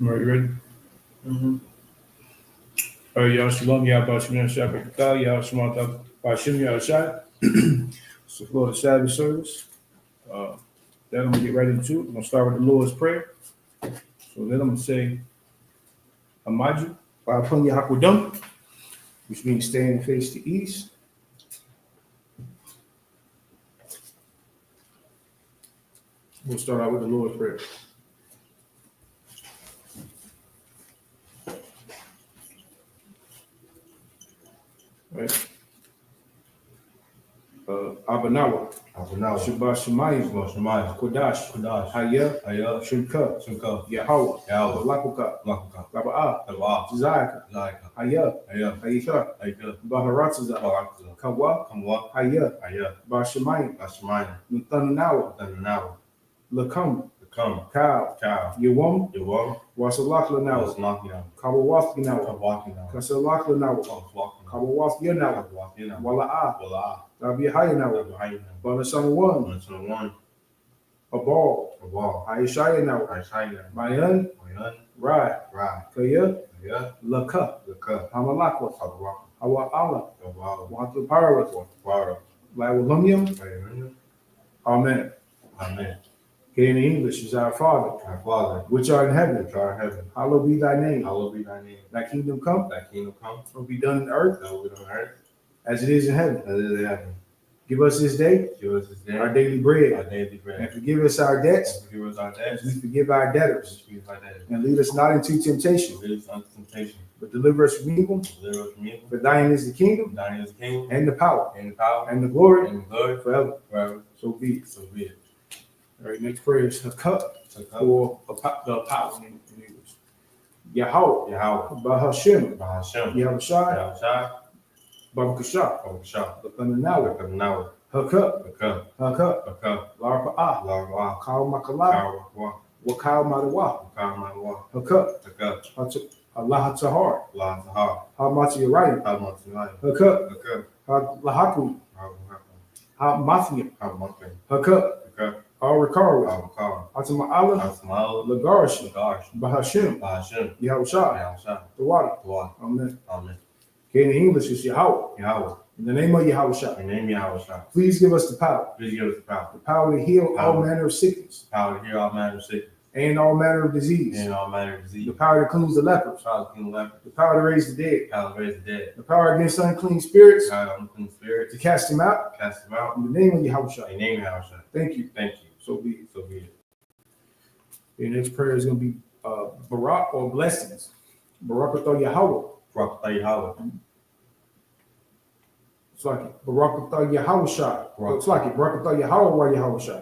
All right, you ready? Mm-hmm. All right, y'all. Shalom, y'all. SHALAM, y'all. Shalom, Bashim, y'all. Shot. So, for the Sabbath service, then I'm going to get right into it. I'm going to start with the Lord's Prayer. So, then I'm going to say, Amaju, Ba'apun Yahakudum, which means stand and face the east. We'll start out with the Lord's Prayer. Right. Abanawa, Shabbat Shemayim, Kodash, I.S.U.P.K, Yahweh, BLACKWATCH, Zayaka, I.S.U.P.K, Baharatza, Kawa, I.S.U.P.K, Bashemayim, Nuthanawa, Lakam, Cow, Yawam, Wasalakla now, Kawawaski now, Kasalakla now, Kawawaski now, Wala'a, Rabihaya now, Banasama one, a ball, Aishaya now, Mayan, Rai, Kaya, Laka, Hamalakwa, Hawa Allah, Watu Parawat, Lawalumyam, Amen. Okay, in English is our Father, which art in heaven, hallowed be thy name. Thy kingdom come, will be done on earth, as it is in heaven. Give us this day our daily bread, and forgive us our debts, as we forgive our debtors. And lead us not into temptation, but deliver us from evil. For thine is the kingdom, and the power, and the glory, forever. So be it. All right, next prayer is a cup, or the power in English. Yahweh, Bahashim, Yahushai, Babakashah, Lakananawa, Hakup, Larpa'ah, Kal Makala, Wakal Madawa, Hakup, Allah Tahar, Hamati Yarayim, Hakup, Lahakwi, Hamathia, Hakup, Al-Rikari, Atama'ala, Lagarish, Bahashim, Yahushai, the water. Amen. Okay, in English, it's Yahweh. In the name of Yahushai. Please give us the power. The power to heal all manner of sickness. And all manner of disease. The power to cleanse the lepers. The power to raise the dead. The power against unclean spirits. To cast them out. In the name of Yahushai. Thank you. So be it. The next prayer is going to be Barak or blessings. Barakato Yahweh. It's like it. Barakato Yahushai. It's like it. Barakato Yahweh wa Yahushai.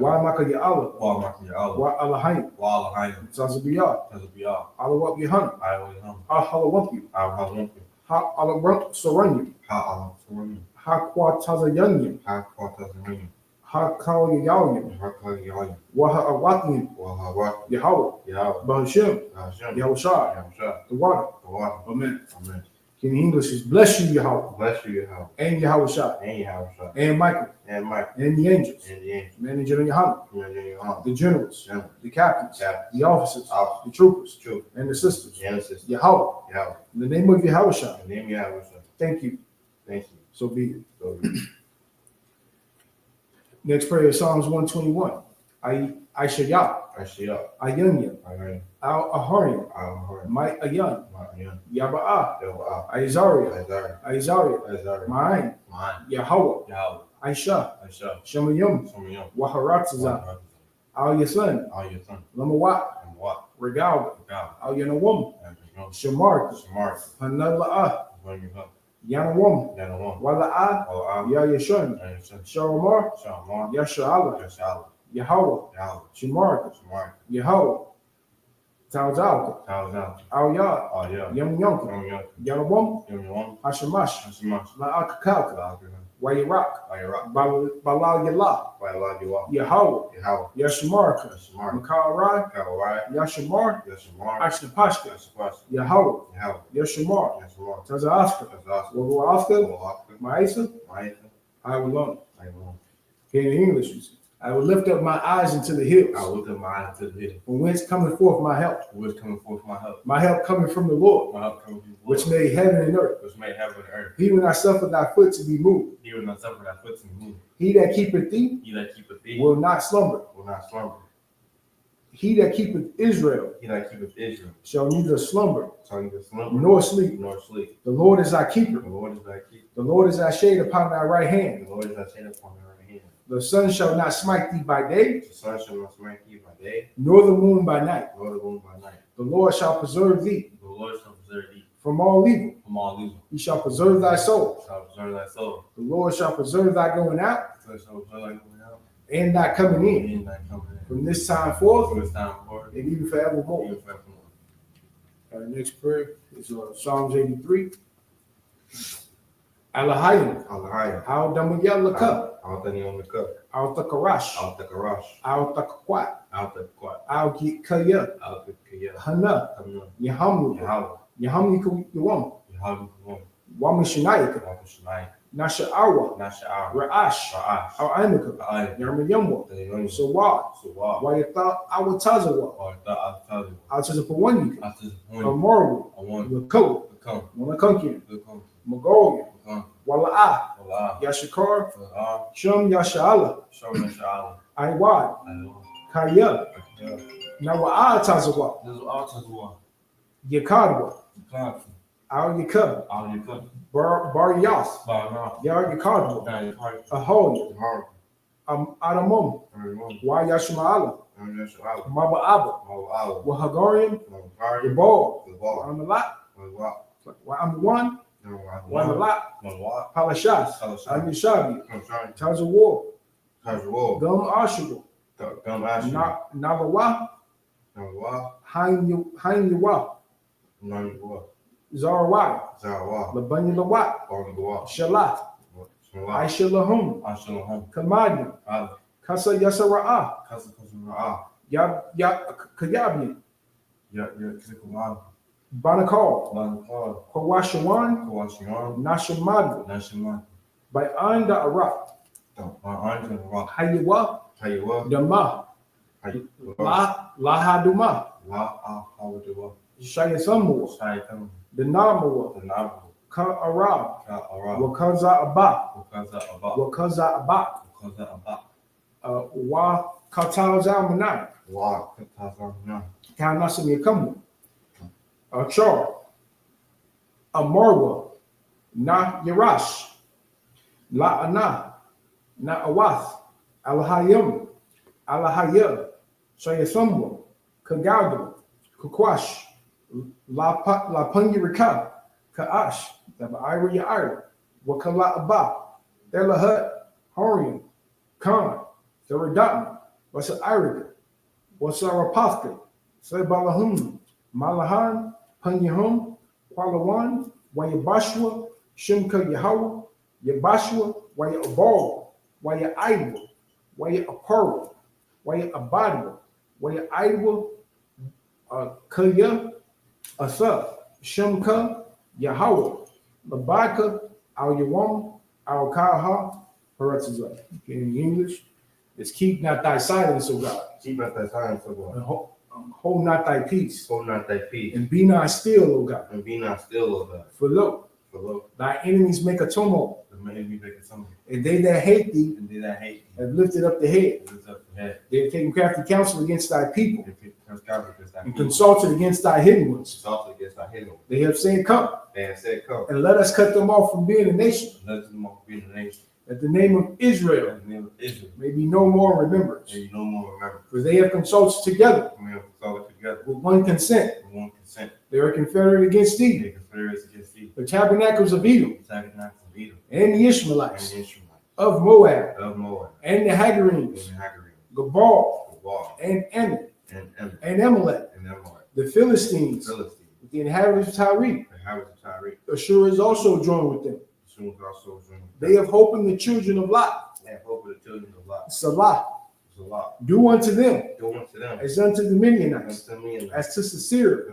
Wa Maka Ya'ala. Wa Alahayim. Tazabiyah. Alawak Yahanna. Ahalawampi. Ha Alawamp Soranyim. Hakwatazayanyim. Hakal Waha Yahweh, Bahashim, Yahushai, the water. Amen. In English is bless you, Yahweh, and Yahushai, and Michael, and the angels, Manager and Yohanan, the generals, the captains, the officers, the troopers, and the sisters, Yahweh, in the name of Yahushai. Thank you. So be it. Next prayer is Psalms 121. I.S.U.P.K, Ayunya, Al-Aharim, My Ayan, Yaba'ah, Isaiah, Ma'ayin, Yahweh, Aisha, Shemayim, Waharatza, Al-Yasan, Lamawat, Regal, Al-Yanawum, Shamar, Hanala'ah, Yanawum, Wala'ah, Yayashun, Sharamar, Yasha'ala, Yahweh, Shamar, Yahweh, Tawzal, Al-Yad, Yum Yanawum, Hashamash, La'akakal, Wayarak, Balal Yalah, Yahweh, Yashamar, Makal Yashamar, Ashnapashka, Yahweh, Yashamar, Tazaska, Wawaska, Ma'isa, I will learn. Okay, in English, I will lift up my eyes into the hills. I will lift up my eyes to the hills. From whence cometh forth my help? From whence cometh forth my help? My help coming from the Lord, My help cometh from the Lord, which made heaven and earth. which made heaven and earth. He will not suffer thy foot to be moved. He will not suffer thy foot to be moved. He that keepeth thee He that keepeth thee will not slumber. will not slumber. He that keepeth Israel He that keepeth Israel shall neither slumber shall neither slumber nor sleep. nor sleep. The Lord is thy keeper. The Lord is thy keeper. The Lord is thy shade upon thy right hand. The Lord is thy shade upon thy right hand. The sun shall not smite thee by day, The sun shall not smite thee by day, nor the moon by night. nor the moon by night. The Lord shall preserve thee The Lord shall preserve thee from all evil. from all evil. He shall preserve thy soul. Shall preserve thy soul. The Lord shall preserve thy going out The Lord shall preserve thy going out and thy coming in, and thy coming in. from this time forth From this time forth, and even forevermore. even forevermore. Our next prayer is Psalms 83. Alahayim, Alahaya. Al Damayalaka, Al Taniyamaka. Al Takarash, Al Takarash. Al Takakwat, Al Takwat. Al Kaya, Al Kaya. Hana, Hamna. Yahamu, Yahweh. Yahamu Yawam, Yahweh. Wamishanayaka, Wahushanai. Nasha'awa, Nasha'ar. Ra'ash, Ra'ash. Al Ainaka, Ra'ay. Yarmayamwa, Taniyamwa. Sawad, Suwa. Wayata Awatazawa, Warta Al-Tazi. Al Tazapawanika, After the Al point, Marwu, I want Lakota, to come. Wanakunkin, To come. Magoria, To come. Wala'a, Allah. Yashakar, Allah. Shum Yasha'ala, Show me Sha'ala. Aiwad, I know. Kaya, This Nawa'a Tazawa, is all Tazwa. Yakadwa, God. Al Yakub, All you come. Bar Yas, By now. Yar Yakadwa, Now your heart. Ahoy, Heart. Adamum, Everyone. Wa Yashma'ala, I'm just out. Maba Abba, Out. Wahagarian, Heart. Yabal, The ball. Amalat, What? Wa'am1, Wa'amalat, What? Palashas, Amishabi, I'm trying. Tazawar, Casual. Gum Ashura, Come ask you. Navawa, What? Hain Yawa, None what? Zarawai, Zawa. Labanya Lawat, All the what? Shalat, I Aishalahum, shall home. Kamadi, I Kasa Yasara'a, Casa Ah. Kayabi, Yeah, Kikuman. Banakal, One call. Kawashawan, Kawashiwan. Nashamadu, Nashiman. by Anda Arak, My aunt and rock. Hayawa, Tell you what. Dama, Lahaduma, How would you what? Shayasamua, Shy come. the Namawa, The novel. Ka Arab, Around. Wakaza Abba, Because about. Wakaza Abba, Because about. Wa Katazal Manai, Walk. No. Kanasami Kamu, Char, Amarwa, Na Yarash, La Ana, Na Awath, Alahayim, Alahaya, Shayasamwa, Kagadu, Kukwash, La Panyarika, Kaash, the Ira Yaira, Wakala Abba, Delahat, Horian, Khan, Theradatna, Wasa Iriga, Wasa Rapathka, Sebalahum, Malahan, Panyahum, Kwalawan, Wayabashua, Shimka Yahweh, Yabashua, Waya Abal, Waya Iwa, Waya Apara, Waya Abadwa, Waya Iwa, Kaya, Asaf, Shimka, Yahweh, Labaka, Al Yawam, Al Kaha, Paratzah. In English, it's keep not thy silence, O God, Keep at that time, so and God. hold not thy peace, Hold not thy peace. and be not still, O God. And be not still, O God. For look, For look, thy enemies make a tumult, the man be making something. and they that hate thee And they that hate you. have lifted up the head. Lift up the head. They have taken crafty counsel against thy people, If it comes God against thy and people. consulted against thy hidden ones. Consulted against thy hidden. They have said, come, They have said, come. and let us cut them off from being a nation, Let them all be in the nation. that the name of Israel In the name of Israel. may be no more in remembrance. And you no more remember. For they have consulted together We have consulted together with one consent. with one consent. They are confederate against thee, They conspire us against thee. the tabernacles of Edom, The tabernacles of Edom. and the And Ishmaelites, the Ishmaelites. of Moab, Of Moab. and the And Hagarenes, the Hagarenes. Gabal, The Wall. and Ammon, And Emer. and Amalek, And Amalek. the Philistines, Philistine. the inhabitants of Tyre. The habits of Tyre. Ashur is also joined with them. Soon as also joined. They have hope in the children of Lot. They have hope of the children of Lot. Salah, It's a lot. do unto them Go unto them. as unto the Midianites, Unto me and as to Sisera,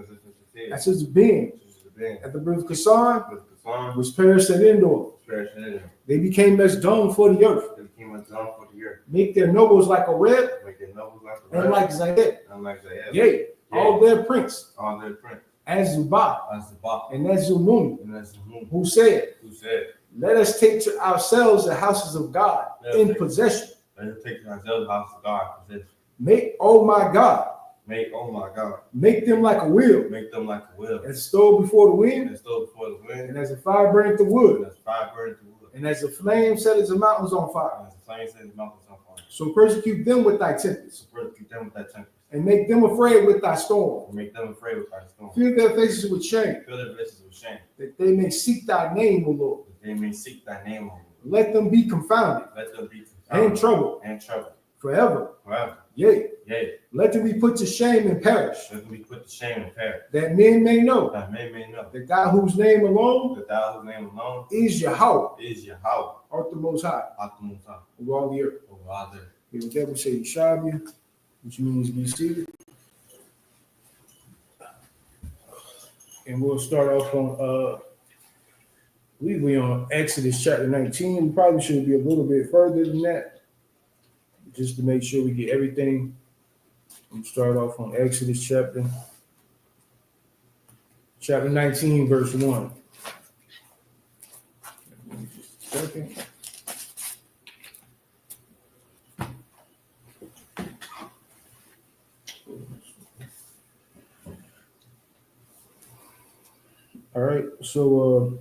as as to the Ben, the band. at the brook of Kasan, With the song. was perished at Endor. Perishing in them. They became as dung for the earth. They became a dumb for the earth. Make their nobles like a rib, Make their nobles like a and red, like Zayed. and like Zayed. Yea, all their prince, All their prince. As-Zubah, As the Bach. and Az-Zumun, And as the moon. who said, Who said, let us take to ourselves the houses of God in possession. let us take to ourselves the house of God. Possession. Make, oh my God, Make, oh my God. make them like a wheel, Make them like a wheel. as stove before the wind, And stove before the wind. and as a fire burneth the wood, And as fire burns the wood. and as the flame setteth the mountains on And fire. as the flame sets the mountains on fire. So persecute them with thy tempests, So persecute them with that temper. and make them afraid with thy storm. And make them afraid with thy storm. Fill their faces with shame, Fill their faces with shame. that they may seek thy name, O Lord. That they may seek thy name, O Lord. Let them be confounded Let them be and confounded troubled and troubled forever. forever. Yea, Yea, let them be put to shame and perish, let them be put to shame and perish. that men may know That men may know that God whose name alone that thou whose name alone is Yahweh, is Yahweh, art the Most High, out the Most High, of all the earth. over all the earth. Here with that we say Yeshabia, which means be seated. And we'll start off on I believe we on Exodus chapter 19. We probably should be a little bit further than that, just to make sure we get everything. We'll start off on Exodus chapter 19, verse 1. Just a second. All right, so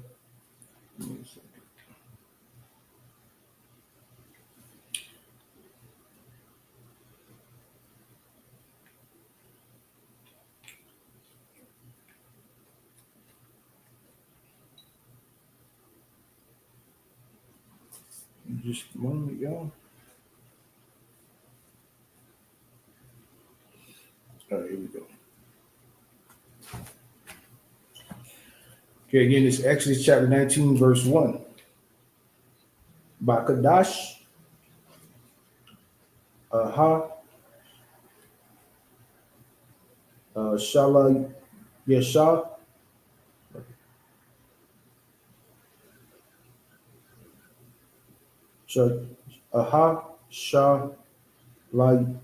just a moment, y'all. All right, here we go. Okay, again, it's Exodus chapter 19, verse 1. Bakadash, Shala Yesha, Shala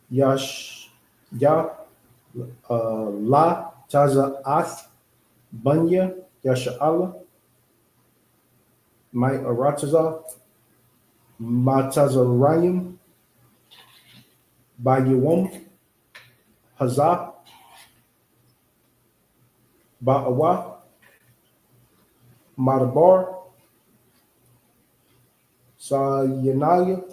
Yash, Ya, La Taza Ath, Banya, Yasha'ala, My Arataza, Matazarayim, Bayawam, Hazah, Ba'awa, Madabar, Sayanaya,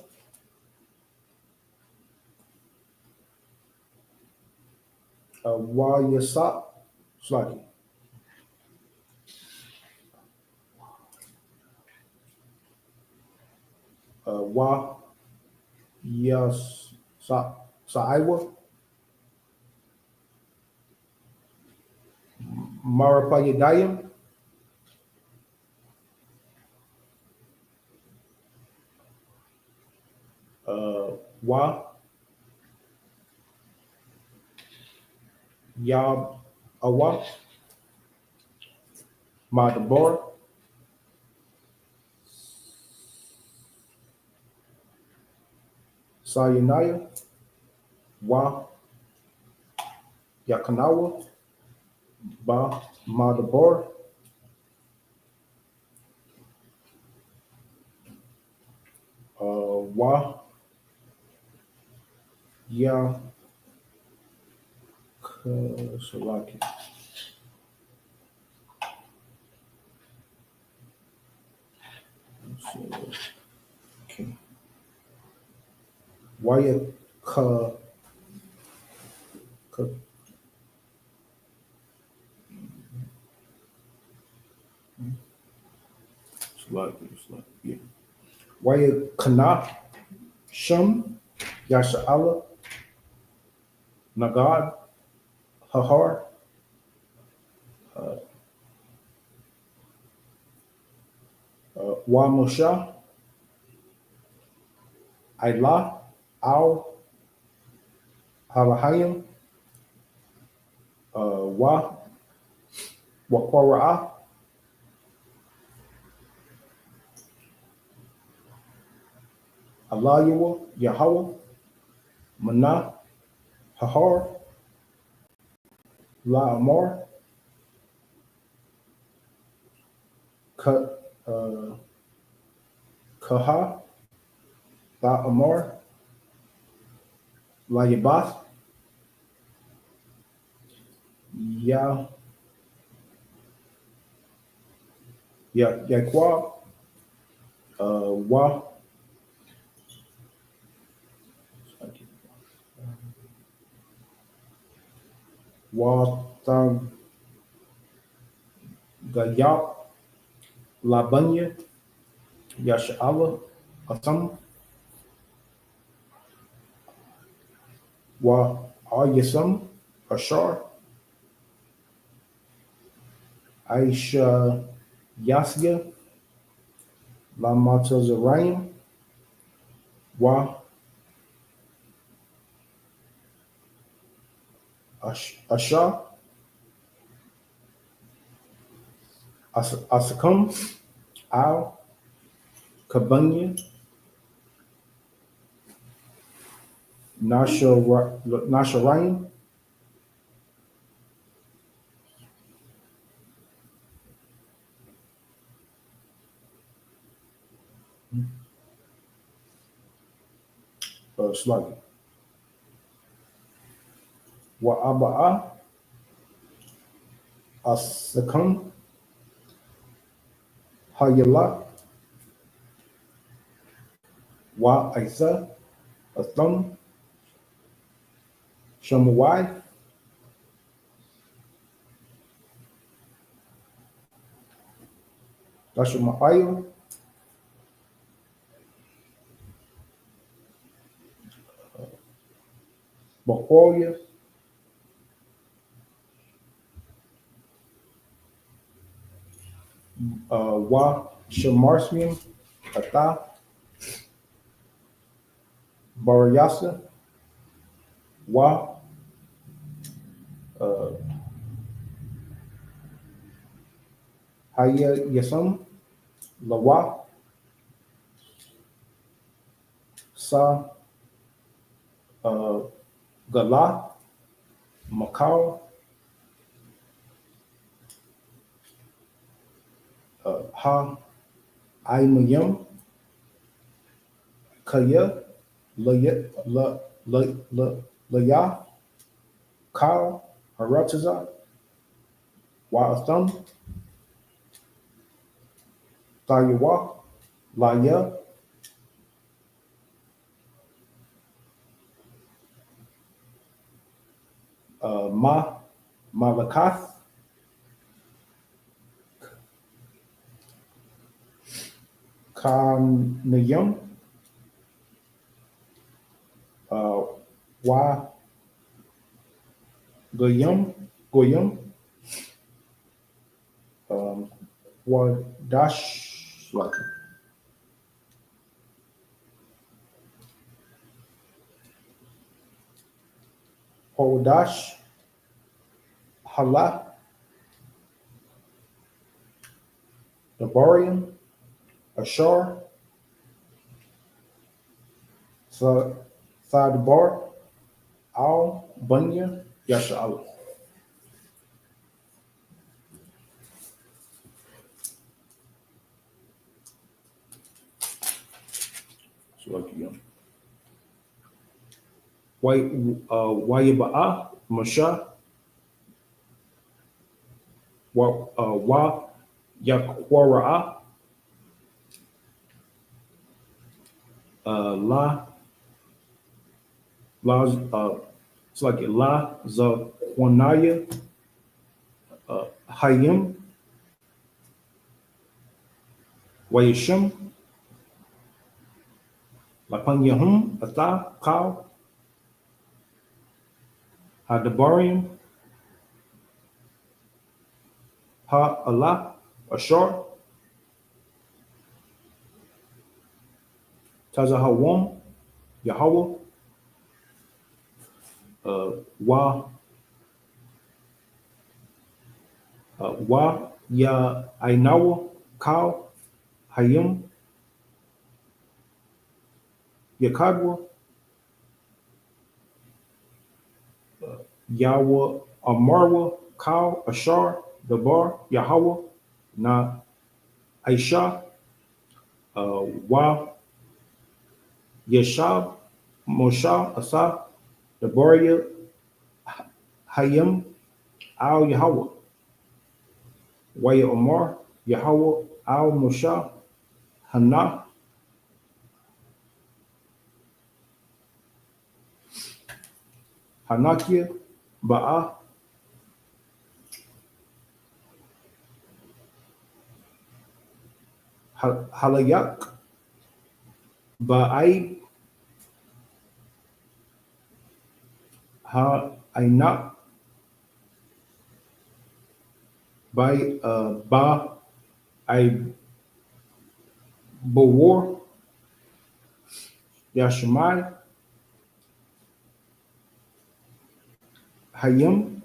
Wayasat, Slaki. Wa Yas Saiwa, Marapayadayim, Wa Yab Awa, Madabar, Sayanaya, Wa Yakanawa, Ba Madabar, Wa Ya Salaki. Okay. Waya Ka Salaki, yeah. Waya Kana Shum Yasha'ala Nagad Hahar Wa Moshe Ayla Al Halahayim Wa Wakwara Alayawa, Yahweh, Mana, Hahar, La Amar, Ka, uh, Kaha, La Amar, La Yabath, Ya, Yaquab, Wa, Wa, Gayab, Labanya, Yasha'ala, Atam, Wa, Ayasam, Ashar, Aisha, Yasya, Lamata Zarayim, Wa, Asha, Asakam, Al, Kabanya, Nasharaim, Sluggy, Wa Aba'a, Asakam, Hayala, Wa Isa, Atham, Shamawai, Dashama'ayo, Bakoya, Wa Shamarsian, Ata, Barayasa, Wa, uh, Haya Yasam, Lawa, Sa, uh, Gala, Macau, Ha, Aimayam, Kaya, Laya, Laya, Kal, Harataza, Wa'atham, Tayawa, Laya, Malakath, Kanayam, Wa Goyam, Wadash, Hodash, Hala, Dabarian, Ashar, Thadbar, Al, Bunya, Yasha'ala. Wayaba'a, Masha, Wa Yakwara'a, La, it's like La Zakwanaya, Hayim, Wayashim, Lapanyahum, Ata, Kal, Hadabarium, Ha Allah, Ashar, Tazahawam, Yahweh, Wa, Wa, Ya Ainawa, Kal, Hayim, Yakadwa, Yahweh, Amarwa, Kal, Ashar, Dabar, Yahweh, Na, Aisha, Wa, Yeshab, Moshe, Asa, Dabaria, Hayim, Al Yahweh, Waya Omar, Yahweh, Al Moshe, Hannah, Hanakia, Ba'a, Halayak, Ba'ai, Ha Aina, Ba I Bawar, Yashmai, Hayim,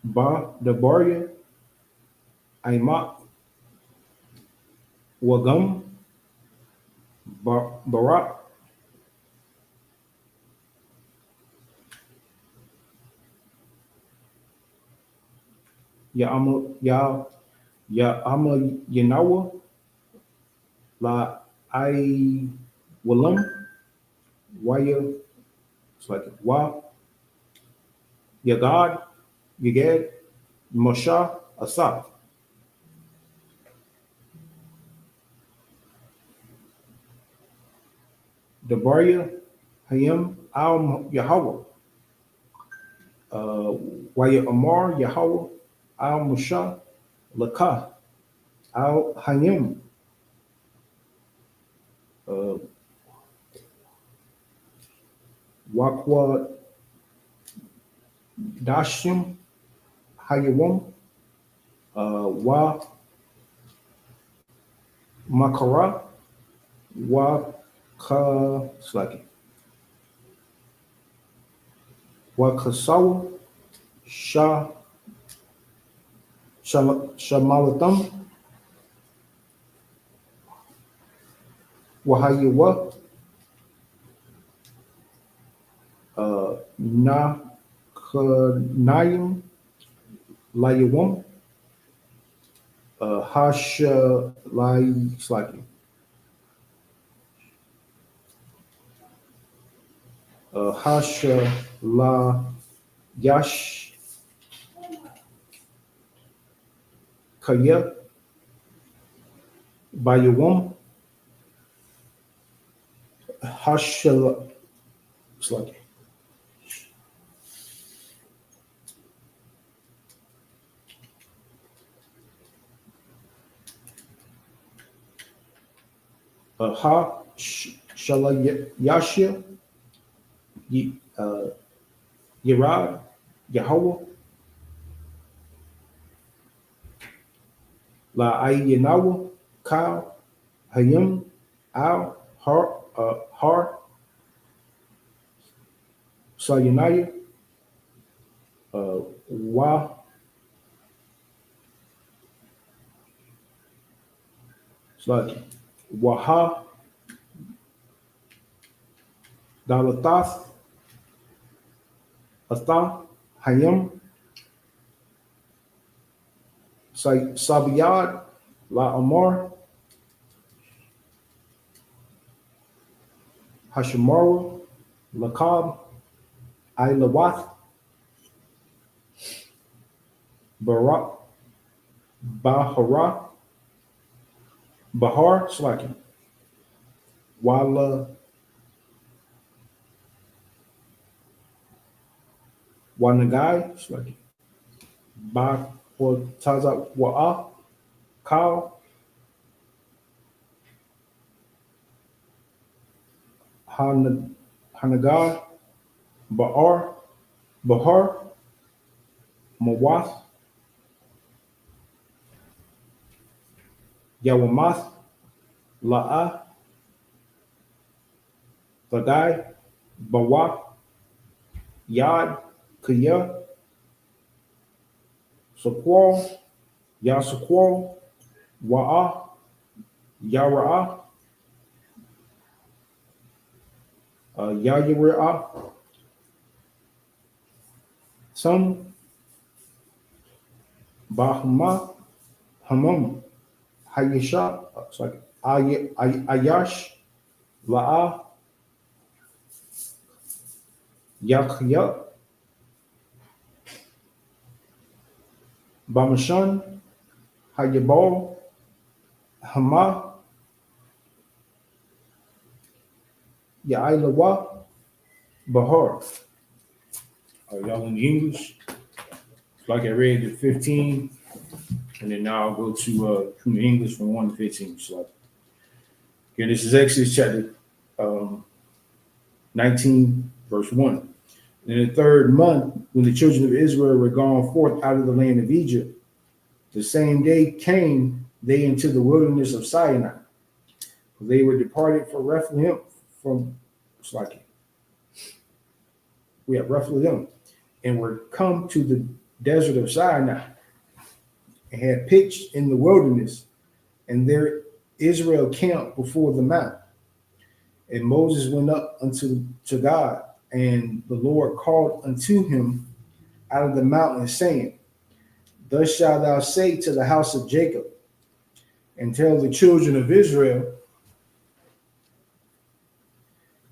Ba Dabaria, Aimak, Wagam, Barak, Ya Ama Yanawa, La I Walam, Waya, it's like Wa, Yagad, Yagad, Moshe, Asaf, Dabaria, Hayim, Al Yahweh, Waya Amar, Yahweh, Al Moshe, Lakah, Al Hayim, uh, Wakwa Dashim, Hayawam, Wa Makara, Wa Ka Slaki, Wa Kasawa, Shamalatam, Wahayawa, Na Kanayim, Layawam, Hasha Lay Slaki, Hasha La Yash Kaya, Bayawam, Hasha Slaki, Ha Shalayashia, Yerad, Yahweh, La Ayinawa, Kal, Hayim, Al, Har, Sayanaya, Wa, Slaki, Waha, Dalatath, Atha, Hayim, Sabiyad, La Amar, Hashimara, Lakab, Ilawath, Barak, Bahara, Bahar, Slaki, Wala, Wanagai, Slaki, Ba, Taza, Wa'a, Kal, Hanagai, Bahar, Mawath, Yawamath, La'a, Thadai, Bawa, Yad, Kaya, Sequal, Yasequal, Wa'a, Yahweh, Yahweh, some Bahama, Hamam, Hayesha, sorry, Ayash, La'a, Yahya, Bamashan, Hayabal, Hama, Yailawa, Bahar. Y'all in the English? Like I read the 15, and then now I'll go to from the English from 1 to 15. So, okay, this is Exodus chapter 19, verse 1. In the third month, when the children of Israel were gone forth out of the land of Egypt, the same day came they into the wilderness of Sinai. They were departed from Rephidim, Rephidim, and were come to the desert of Sinai, and had pitched in the wilderness, and there Israel camped before the mount. And Moses went up to God, and the Lord called unto him out of the mountain, saying, Thus shalt thou say to the house of Jacob, and tell the children of Israel,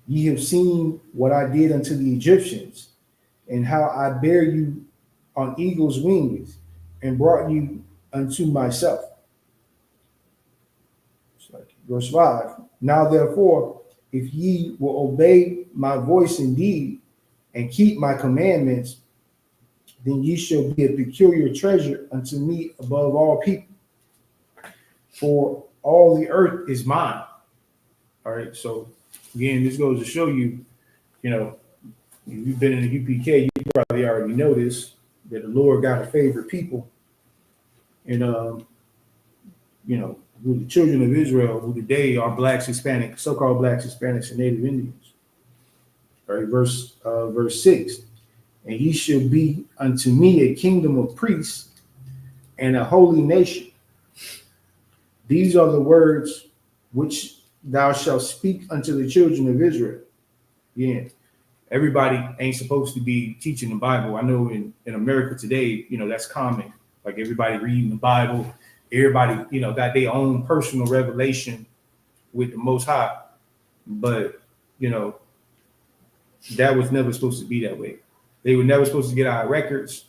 Ye have seen what I did unto the Egyptians, and how I bare you on eagle's wings, and brought you unto myself. Verse 5. Now therefore, if ye will obey my voice indeed, and keep my commandments, then ye shall be a peculiar treasure unto me above all people. For all the earth is mine. All right, so again, this goes to show you, if you've been in the UPK, you probably already know this, that the Lord got a favorite people. And, who the children of Israel, who today are blacks, Hispanic, so-called blacks, Hispanics, and Native Indians. All right, verse 6. And ye shall be unto me a kingdom of priests and a holy nation. These are the words which thou shalt speak unto the children of Israel. Yeah, everybody ain't supposed to be teaching the Bible. I know in America today, that's common. Like everybody reading the Bible, everybody, got their own personal revelation with the Most High. But, that was never supposed to be that way. They were never supposed to get our records.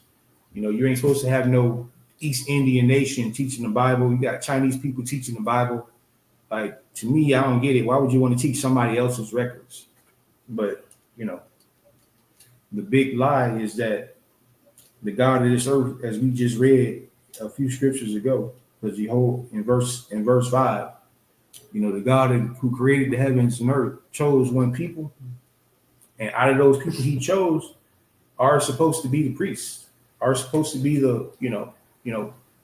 You ain't supposed to have no East Indian nation teaching the Bible. You got Chinese people teaching the Bible. Like, to me, I don't get it. Why would you want to teach somebody else's records? But, the big lie is that the God of this earth, as we just read a few scriptures ago, because in verse 5, the God who created the heavens and earth chose one people. And out of those people he chose are supposed to be the priests, are supposed to be the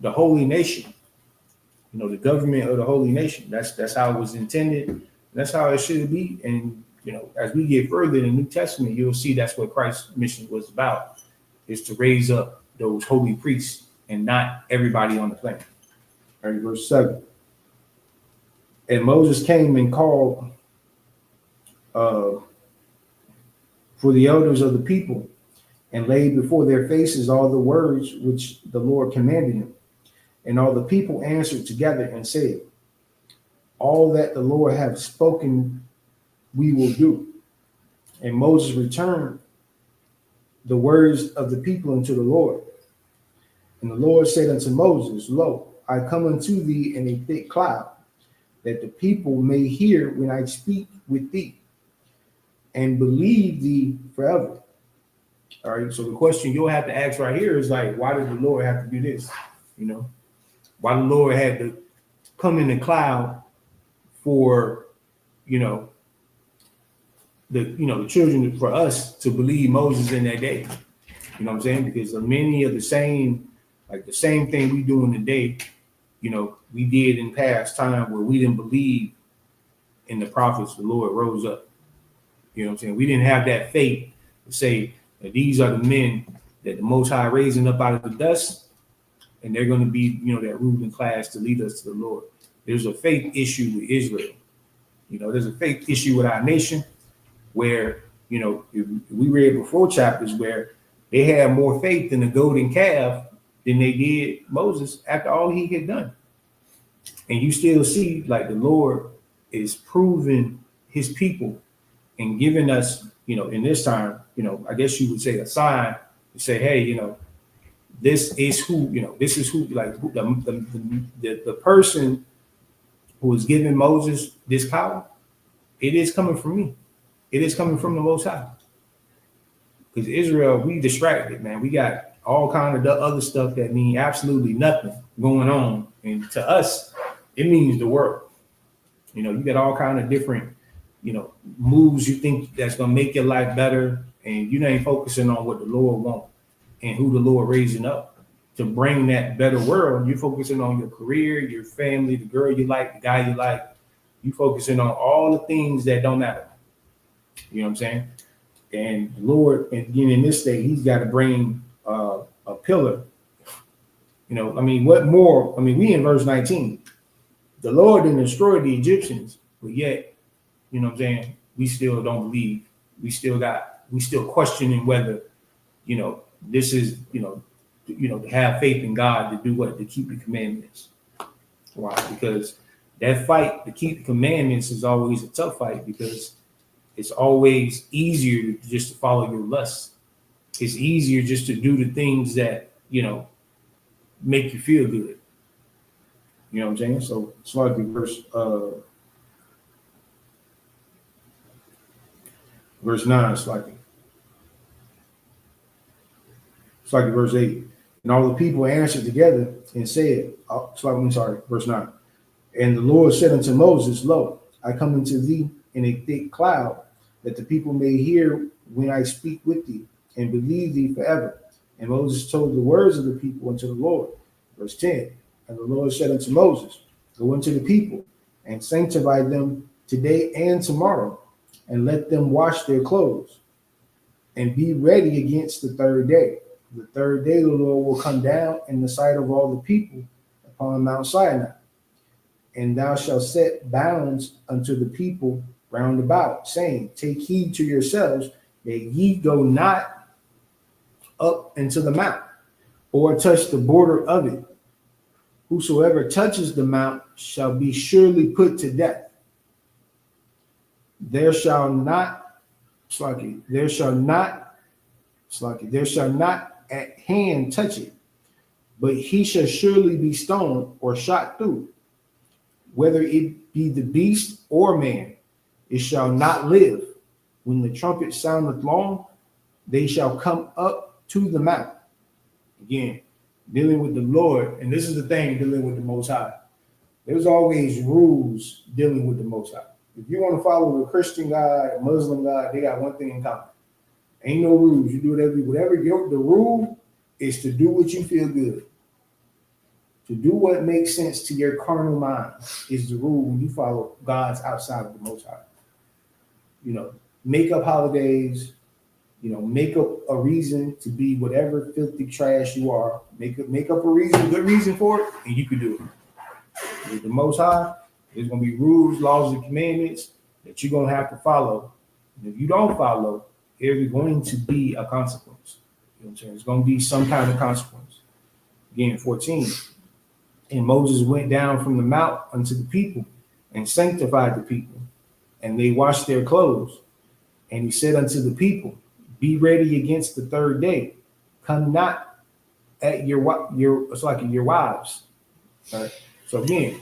holy nation, the government of the holy nation. That's how it was intended. That's how it should be. And, as we get further in the New Testament, you'll see that's what Christ's mission was about, is to raise up those holy priests and not everybody on the planet. All right, verse 7. And Moses came and called for the elders of the people, and laid before their faces all the words which the Lord commanded him. And all the people answered together and said, All that the Lord hath spoken we will do. And Moses returned the words of the people unto the Lord. And the Lord said unto Moses, Lo, I come unto thee in a thick cloud, that the people may hear when I speak with thee, and believe thee forever. All right, so the question you'll have to ask right here is like, why did the Lord have to do this? Why the Lord had to come in the cloud for, the children, for us to believe Moses in that day. You know what I'm saying? Because many of the same thing we doing today, we did in past time where we didn't believe in the prophets. The Lord rose up. You know what I'm saying? We didn't have that faith to say that these are the men that the Most High raising up out of the dust, and they're going to be, that ruling class to lead us to the Lord. there's a faith issue with Israel. There's a faith issue with our nation where, if we read before chapters where they had more faith in the golden calf than they did Moses after all he had done. And you still see like the Lord is proving his people and giving us, in this time, I guess you would say a sign to say, hey, this is who, like the person who is giving Moses this power, it is coming from me. It is coming from the Most High. Because Israel, we distracted, man. We got all kind of other stuff that mean absolutely nothing going on. And to us, it means the world. You got all kind of different, moves you think that's going to make your life better. And you ain't focusing on what the Lord wants and who the Lord raising up to bring that better world. You're focusing on your career, your family, the girl you like, the guy you like. You focusing on all the things that don't matter. You know what I'm saying? And the Lord, and again, in this state, he's got to bring a pillar. What more? We in verse 19. The Lord didn't destroy the Egyptians, but yet, you know what I'm saying? We still don't believe. We still questioning whether, this is, to have faith in God to do what? To keep the commandments. Why? Because that fight to keep the commandments is always a tough fight, because it's always easier just to follow your lusts. It's easier just to do the things that, make you feel good. You know what I'm saying? So it's like verse 9, it's like verse 8. And all the people answered together and said, verse 9. And the Lord said unto Moses, Lo, I come unto thee in a thick cloud, that the people may hear when I speak with thee, and believe thee forever. And Moses told the words of the people unto the Lord. Verse 10. And the Lord said unto Moses, Go unto the people, and sanctify them today and tomorrow, and let them wash their clothes, and be ready against the third day. The third day the Lord will come down in the sight of all the people upon Mount Sinai. And thou shalt set bounds unto the people round about, saying, Take heed to yourselves that ye go not up into the mount, or touch the border of it. Whosoever touches the mount shall be surely put to death. There shall not at hand touch it, but he shall surely be stoned or shot through. Whether it be the beast or man, it shall not live. When the trumpet soundeth long, they shall come up to the mount. Again, dealing with the Lord, and this is the thing, dealing with the Most High. There's always rules dealing with the Most High. If you want to follow a Christian God, a Muslim God, they got one thing in common. Ain't no rules. You do whatever the rule is to do what you feel good. To do what makes sense to your carnal mind is the rule when you follow God's outside of the Most High. Make up holidays, make up a reason to be whatever filthy trash you are. Make up a reason, good reason for it, and you can do it. With the Most High, there's going to be rules, laws, and commandments that you're going to have to follow. And if you don't follow, there's going to be a consequence. You know what I'm saying? There's going to be some kind of consequence. Again, 14. And Moses went down from the mount unto the people and sanctified the people, and they washed their clothes. And he said unto the people, Be ready against the third day. Come not at your wives. All right. So again,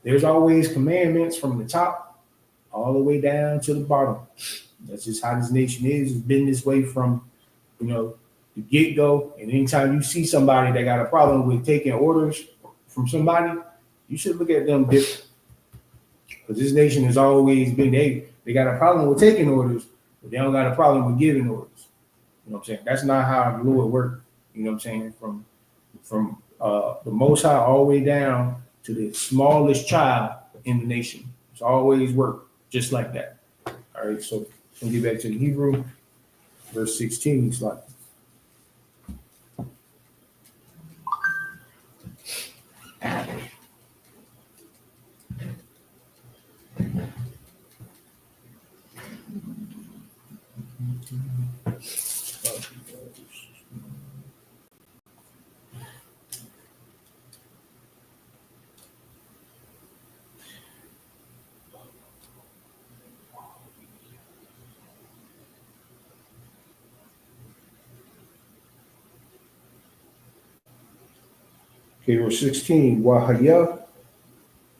there's always commandments from the top all the way down to the bottom. That's just how this nation is. It's been this way from, the get-go. And anytime you see somebody that got a problem with taking orders from somebody, you should look at them different. Because this nation has always been, they got a problem with taking orders, but they don't got a problem with giving orders. You know what I'm saying? That's not how the Lord works. You know what I'm saying? From the Most High all the way down to the smallest child in the nation. It's always worked just like that. All right, so we'll get back to the Hebrew. Verse 16, it's like, Okay, verse 16. Wahaya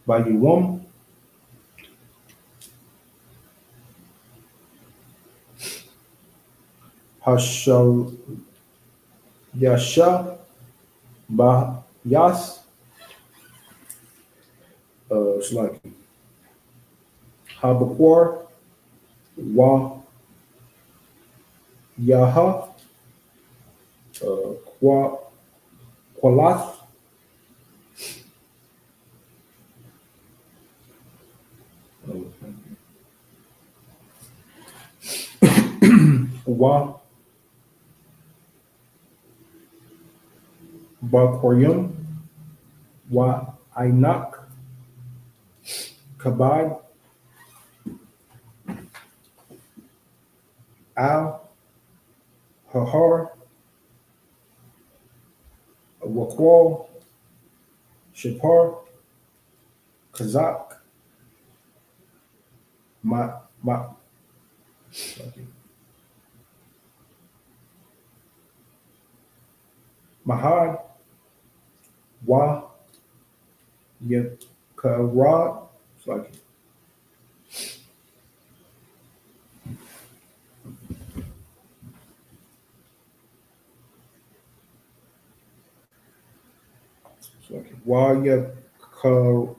Bayuwam. Hashal Yasha Bayas. It's like Habakwar Wa Yaha Kwa Kwalath Wa Bakoryum Wa Ainak Kabad Al Hahar Wakwal Shapar Kazak Ma Mahad Wa Yakarad. It's like Wa Yakar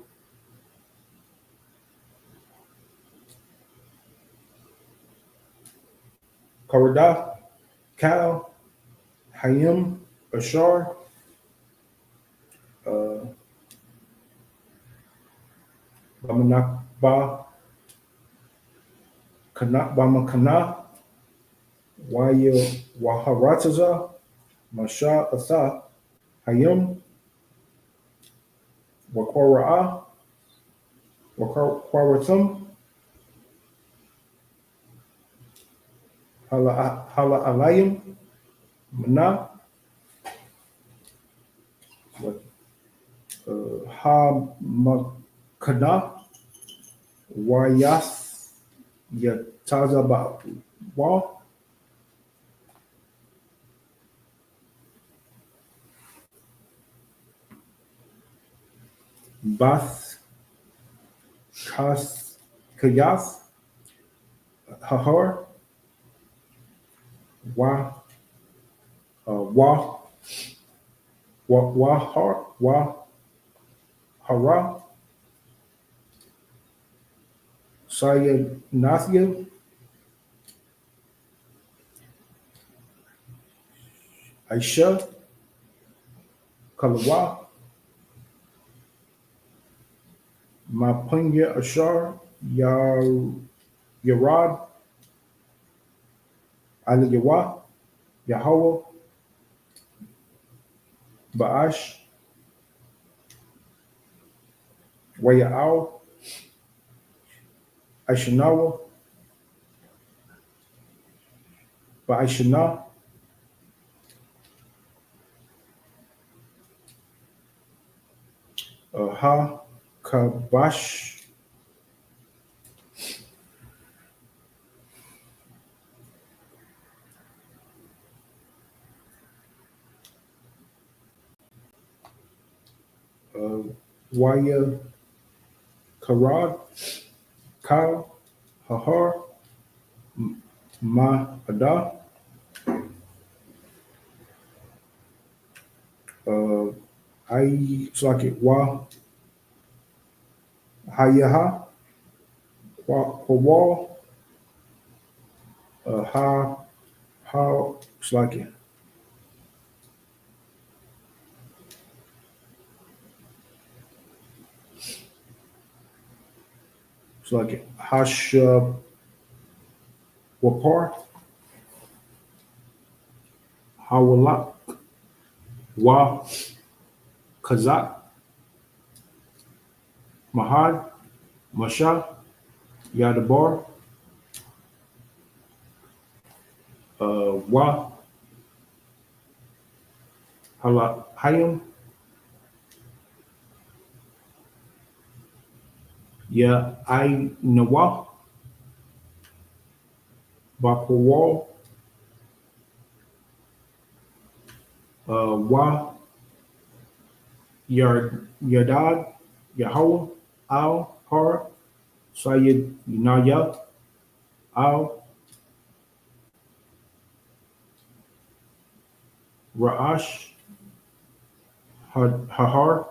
Karada Kal Hayim Ashar Bamanakba Kana Bamakana Waya Waharataza Masha Atha Hayim Wakwara Wakwaratum Hala Alayim Mana Ha Makana Wayas Yatazaba Wa Bath Kas Kayas Hahar Wa Wa Wa Hara Sayed Nathia Aisha Kalawa Mapunya Ashar Yarad Aliyawa Yahweh Baash Wayao Aishanawa Baaishana Ha Kabash Waya Karad Kal Hahar Ma Ada I Slaki Wa Hayaha Wa Ha Slaki Slaki Hash Wapar Hawalak Wa Kazak Mahad Masha Yadabar Wa Hayim Ya I Nawa Bakawal Wa Yardad Yahweh Al Har Sayyid Naya Al Ra'ash Hahar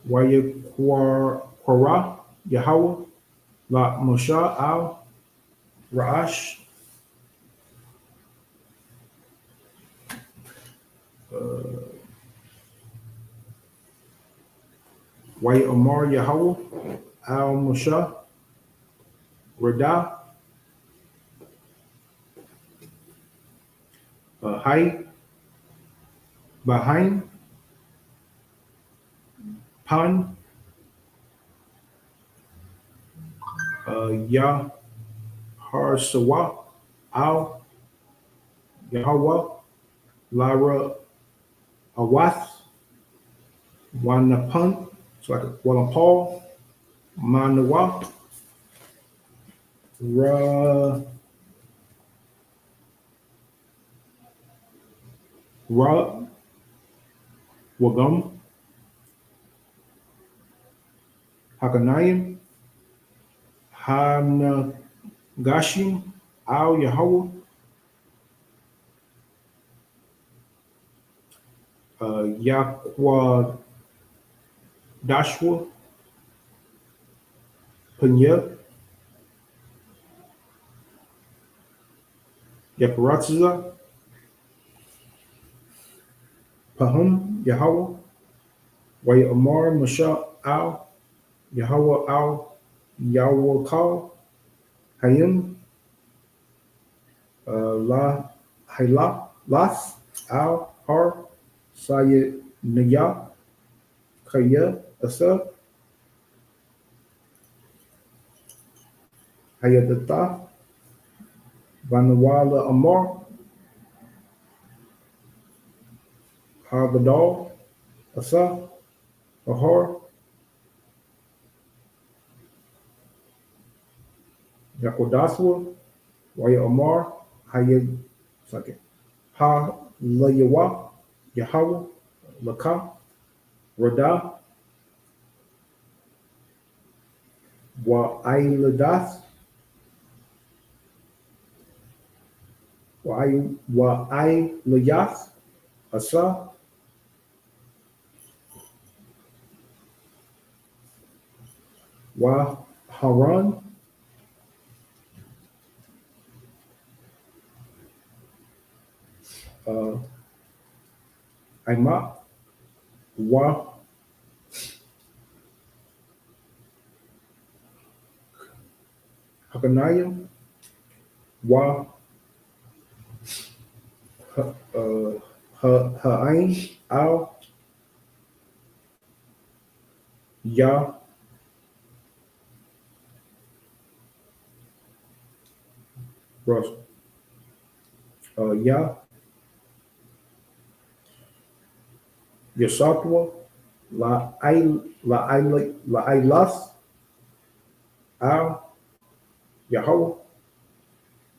Wayakwara Yahweh La Mosha Al Ra'ash Way Omar Yahweh Al Mosha Rada Hay Bahain Pan Yah Har Sawa Al Yahweh Lara Awath Wanapun, it's like a Wallapal, Manawa, Ra Wagum, Hakanayim, Hanagashim, Al Yahweh, Yakwa Dashwa, Panya, Yaparatza, Pahum, Yahweh, Way Amar, Masha, Al, Yahweh, Al, Yahweh, Kal, Hayim, La, Hayla, Las, Al, Har, Sayyid Naya, Kaya, Asa, Hayadata, Vanawala Amar, Habadal, Asa, Ahar, Yakodaswa, Waya Amar, Hayad, second, Ha Layawa, Yahweh, Laka, Rada, Wa Ailadas, Wa Ailayas, Asa, Wa Haran, Aimat, Wa Hakanayim, Wa Ha'ain, Al, Ya, Russ, Ya, Yasatwa, La Ailas, Al, Yahweh,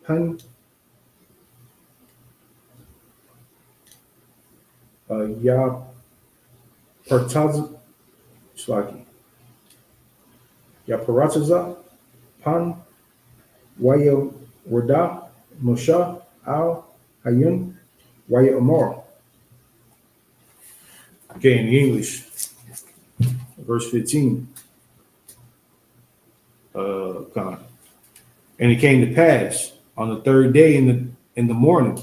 Pan, Ya Pertaz, Slaki, Ya Parataza, Pan, Waya Rada, Mosha, Al, Hayim, Waya Amar. Okay, in the English, verse 15. God. And it came to pass on the third day in the morning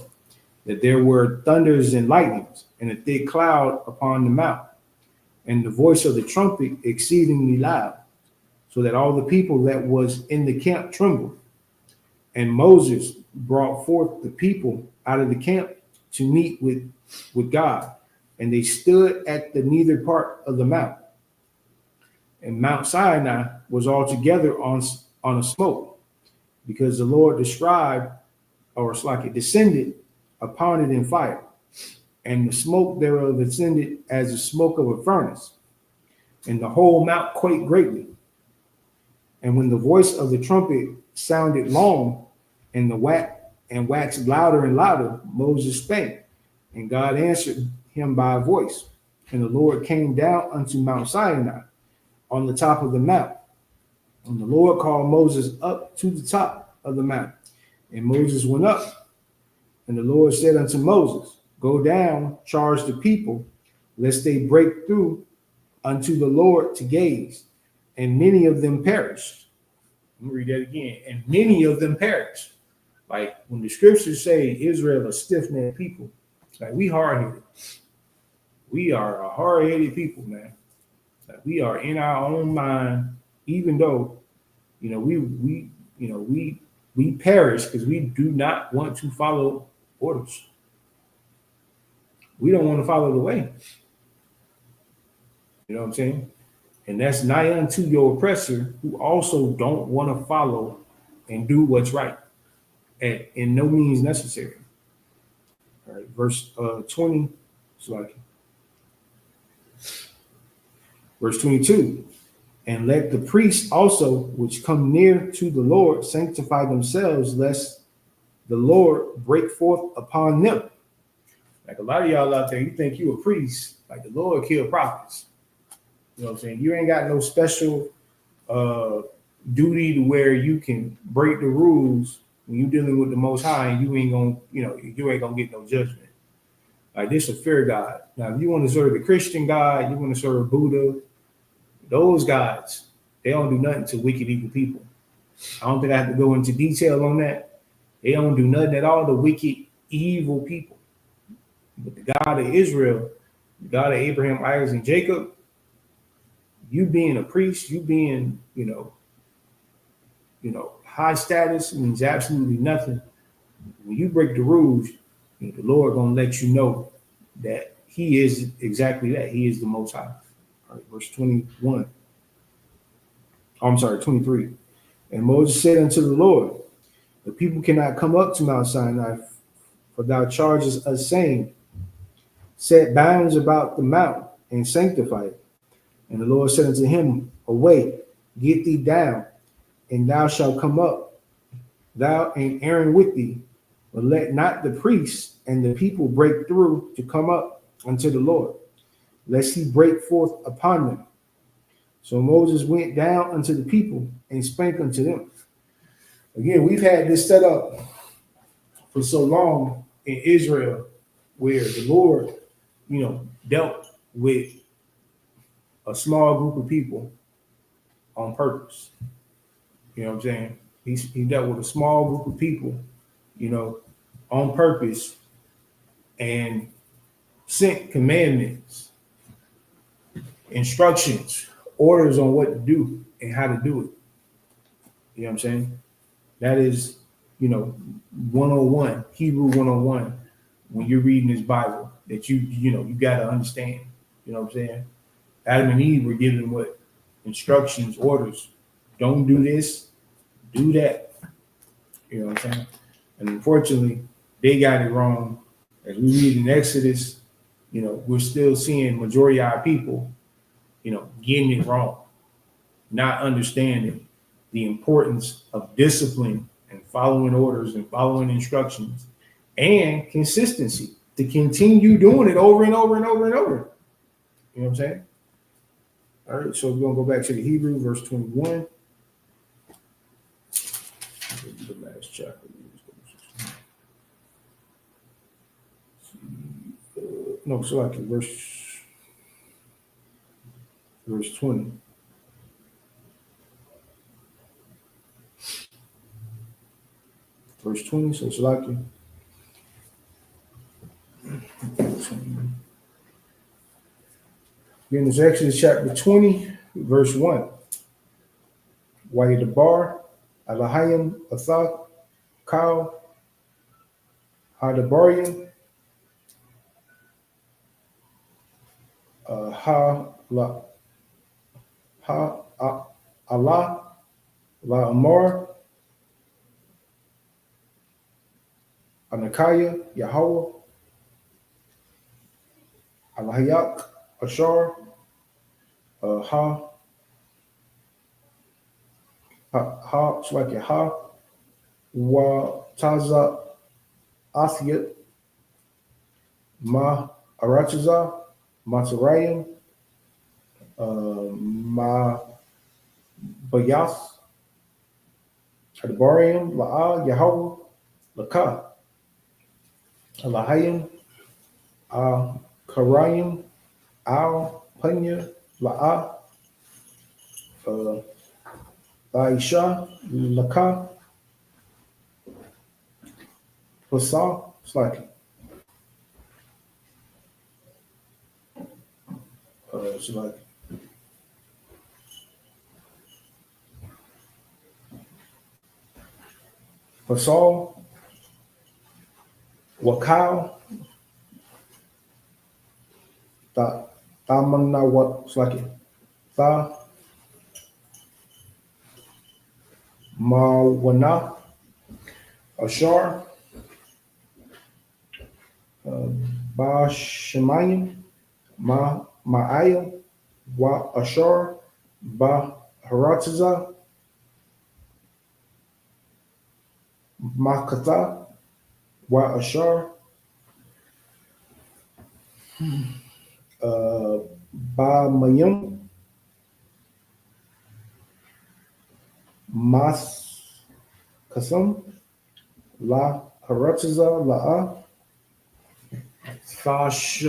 that there were thunders and lightnings and a thick cloud upon the mount, and the voice of the trumpet exceedingly loud, so that all the people that was in the camp trembled. And Moses brought forth the people out of the camp to meet with God, and they stood at the neither part of the mount. And Mount Sinai was altogether on a smoke, because the Lord described, or it's like it descended upon it in fire, and the smoke thereof ascended as the smoke of a furnace, and the whole mount quaked greatly. And when the voice of the trumpet sounded long, and waxed louder and louder, Moses spake, and God answered him by a voice. And the Lord came down unto Mount Sinai on the top of the mount. And the Lord called Moses up to the top of the mount. And Moses went up. And the Lord said unto Moses, Go down, charge the people, lest they break through unto the Lord to gaze. And many of them perished. Let me read that again. And many of them perished. Like when the scriptures say Israel a stiff-necked people, like we hard-headed. We are a hard-headed people, man. Like we are in our own mind, even though, we perish because we do not want to follow orders. We don't want to follow the way. You know what I'm saying? And that's nigh unto your oppressor, who also don't want to follow and do what's right, and in no means necessary. All right, verse 20. Verse 22. And let the priests also, which come near to the Lord, sanctify themselves, lest the Lord break forth upon them. Like a lot of y'all out there, you think you a priest, like the Lord killed prophets. You know what I'm saying? You ain't got no special duty to where you can break the rules when you're dealing with the Most High, and you ain't gonna get no judgment. Like this is a fear God. Now, if you want to serve the Christian God, you want to serve Buddha, those gods, they don't do nothing to wicked, evil people. I don't think I have to go into detail on that. They don't do nothing at all to wicked, evil people. But the God of Israel, the God of Abraham, Isaac, and Jacob, you being a priest, you being, high status means absolutely nothing. When you break the rules, the Lord gonna let you know that He is exactly that. He is the Most High. All right, verse 21. I'm sorry, 23. And Moses said unto the Lord, The people cannot come up to Mount Sinai, for thou chargest us, saying, Set bounds about the mount and sanctify it. And the Lord said unto him, Away, get thee down, and thou shalt come up, thou and Aaron with thee, but let not the priests and the people break through to come up unto the Lord, lest he break forth upon them. So Moses went down unto the people and spake unto them. Again, we've had this set up for so long in Israel, where the Lord, dealt with a small group of people on purpose. You know what I'm saying? He dealt with a small group of people, on purpose, and sent commandments, instructions, orders on what to do and how to do it. You know what I'm saying? That is, 101, Hebrew 101, when you're reading this Bible, that you got to understand. You know what I'm saying? Adam and Eve were given what? Instructions, orders. Don't do this, do that. You know what I'm saying? And unfortunately, they got it wrong. As we read in Exodus, we're still seeing majority of our people, getting it wrong, not understanding the importance of discipline and following orders and following instructions and consistency to continue doing it over and over and over and over. You know what I'm saying? All right, so we're going to go back to the Hebrew, verse 21. The last chapter. No, so like verse 20. Verse 20, so Salaki. Again, it's Exodus chapter 20, verse 1. Wayadabar, Alahayim, Athak, Kal, Hadabarian, Allah, La Amar, Anakaya, Yahweh, Alahayak, Ashar, it's like a Wa Taza Athiyat, Ma Arachaza, Matarayim, Ma Bayath, Adbarium, La'a, Yahweh, Laka, Alahayim, Karayim, Al, Panya, La'a, Aisha, Laka, Hasa, it's like, it's like, Hasal, Wakal, Tamana, what, it's like, Ta, Mawana, Ashar, Ba Shemayim, Ma'ayim, Wa Ashar, Ba Haratiza, Makata, Wa Ashar, Ba Mayim, Mas Kasam, La Haratiza, La'a, Fash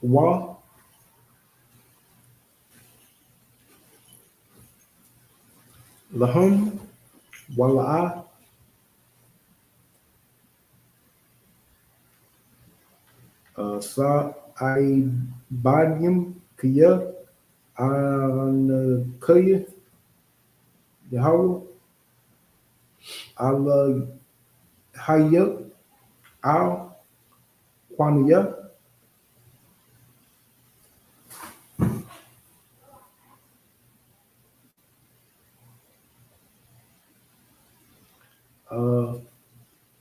Wa, Lahum, Wala'a, Sa Ibadim, Kaya, An Kaya, Yahweh, Al Hayya, Al Kwaniya,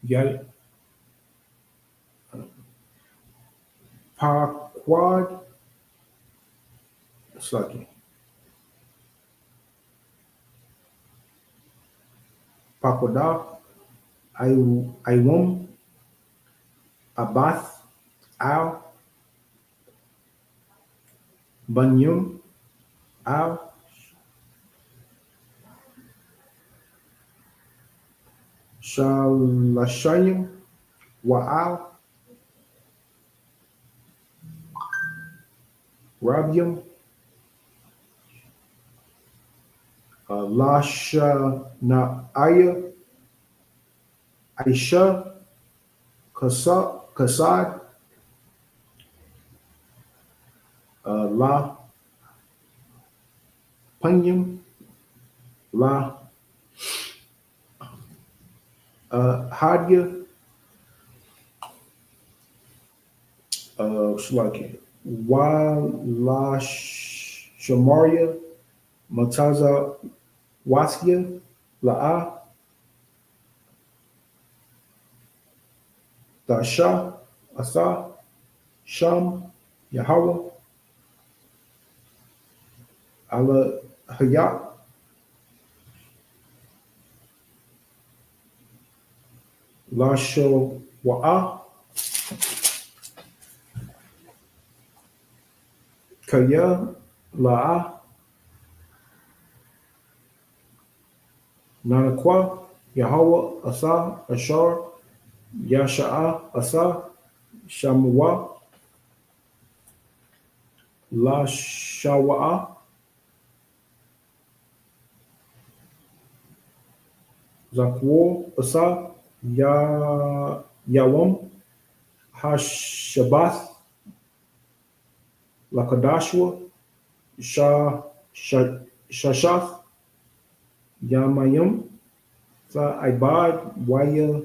Yal Paquad, Sucky, Paquada, Iwum, Abath, Al, Banyum, Al, Shalashayim, Wa'al, Rabium, Lasha Na'aya, Aisha, Kasad, La Panyum, La Hadya, Shlaki, Wa La Shamaria, Mataza Waskia, La'a, Dasha, Asa, Sham, Yahweh, Ala Hayat, Lasho Wa'a, Kaya, La'a, Nanakwa, Yahweh, Asa, Ashar, Yasha'a, Asa, Shamwa, La Shawa'a, Zakwo, Asa, Yawam, Hashabath, Lakadashwa, Shashath, Yamayim, Sa Ibad, Waya,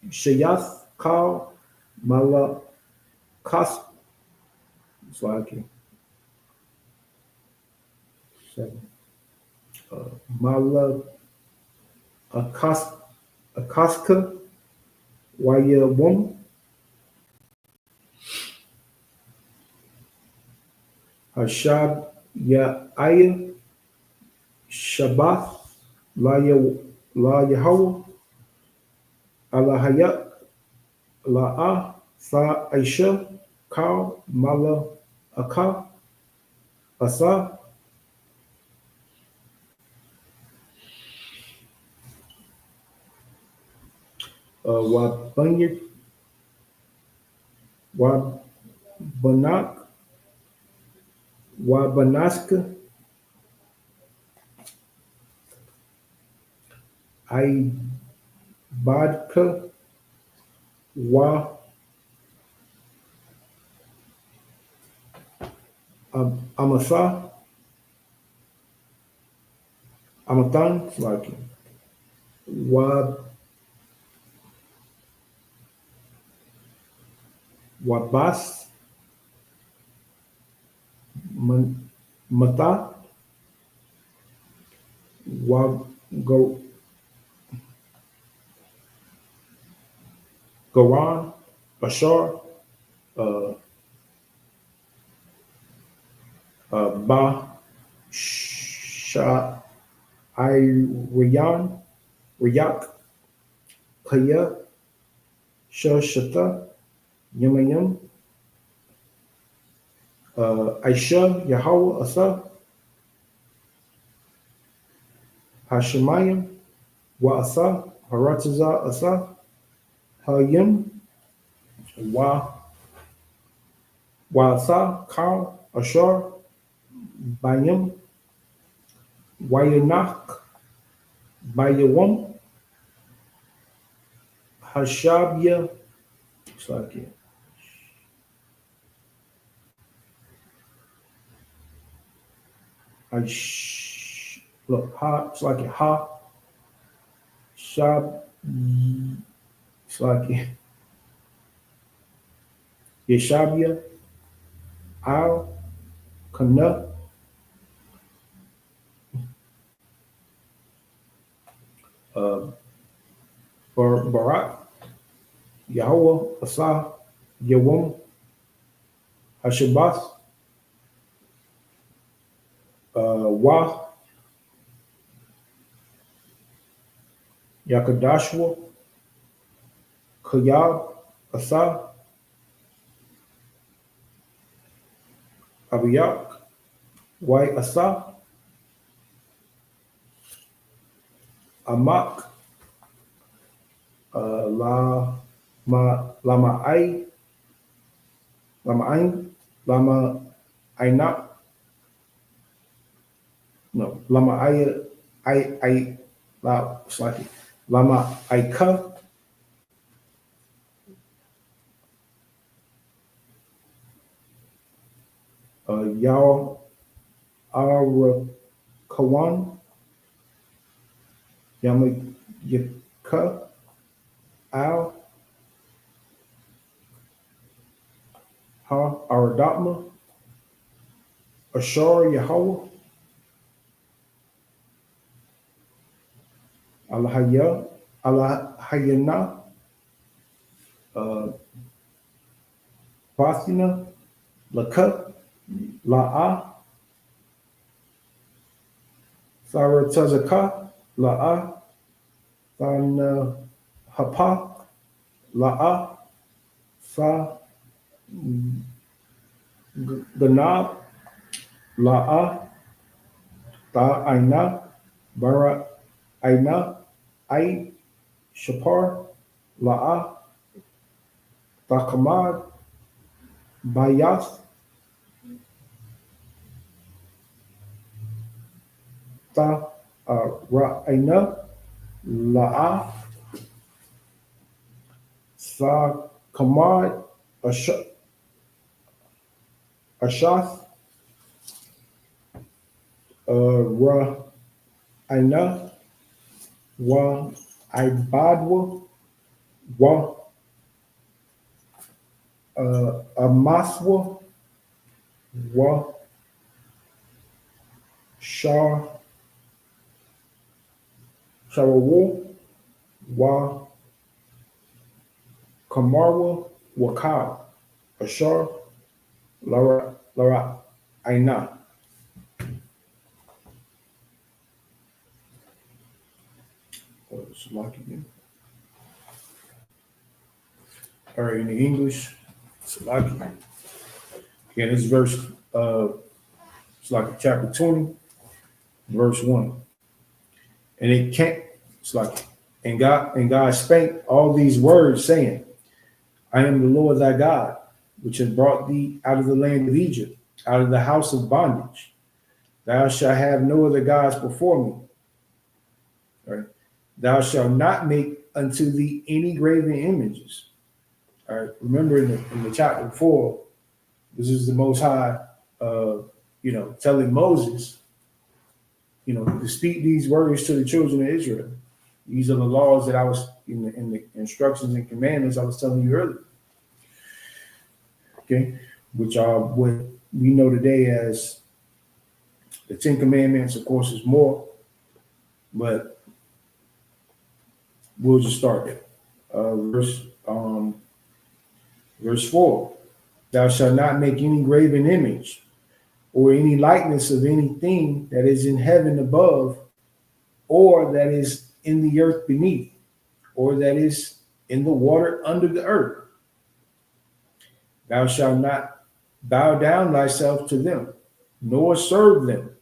Shayath, Kal, Malakas, Swaki, 7, Malakas, Akaska, YAHANNA, HASHAB, Sabbath, La Yahweh, Allah La'a, Sa Aisha, Kal, Mala, Aka, Asa, Wabanya, Wabanak, Wabanaska, Ibadka, Wa Amasa, Amatan, like Wabas, Mata, Wago, Garan, Bashar, uh, Ba, Sha, Rayan, Rayak, Kaya, Shata, Yamayam, Aisha, Yahweh, Asa, Hashemayim, Wa Asa, Harataza, Asa, Hayim, Wa Asa, Kal, Ashar, Bayim, Wayanak, Bayawam, Hashabia, it's like it. Look, Ha, it's like it. Ha, Shab, it's like it. Yeshabia, Al, Kana, uh, Barak, Yahweh, Asa, Yawam, Hashabas, Wa, Yakadashwa, Kayab, Asa, Abiyak, Y Asa, Amak, Lama Ai, Lama Ain, Lama Ainak, no, Lama it's like it. Lama Aika, Yao Arakawan, Yamayaka, Al, Ha Aradatma, Ashar Yahweh, Allahayana, Basina, Laka, La'a, Saratazaka, La'a, San Hapa, La'a, Sa Ganab, La'a, Ta Aina, Bara Aina, Ai, Shapar, La'a, Takamad, Bayas, Ta Ra'aina, La'a, Sa Kamad, Ashath, Ra'aina, Wa Ibadwa, Wa Amaswa, Wa Sharawu, Wa Kamarwa Waka Ashar Lara Aina. All right, in the English, Salaki. Again, this verse, it's like chapter 20, verse 1. And it can't, it's like, and God spake all these words, saying, I am the Lord thy God, which has brought thee out of the land of Egypt, out of the house of bondage. Thou shalt have no other gods before me. All right. Thou shalt not make unto thee any graven images. All right. Remember in the chapter before, this is the Most High, telling Moses, to speak these words to the children of Israel. These are the laws that I was in the instructions and commandments I was telling you earlier. Okay, which are what we know today as the Ten Commandments. Of course, is more, but we'll just start there. Verse 4: Thou shalt not make any graven image or any likeness of anything that is in heaven above, or that is in the earth beneath, or that is in the water under the earth. Thou shalt not bow down thyself to them, nor serve them.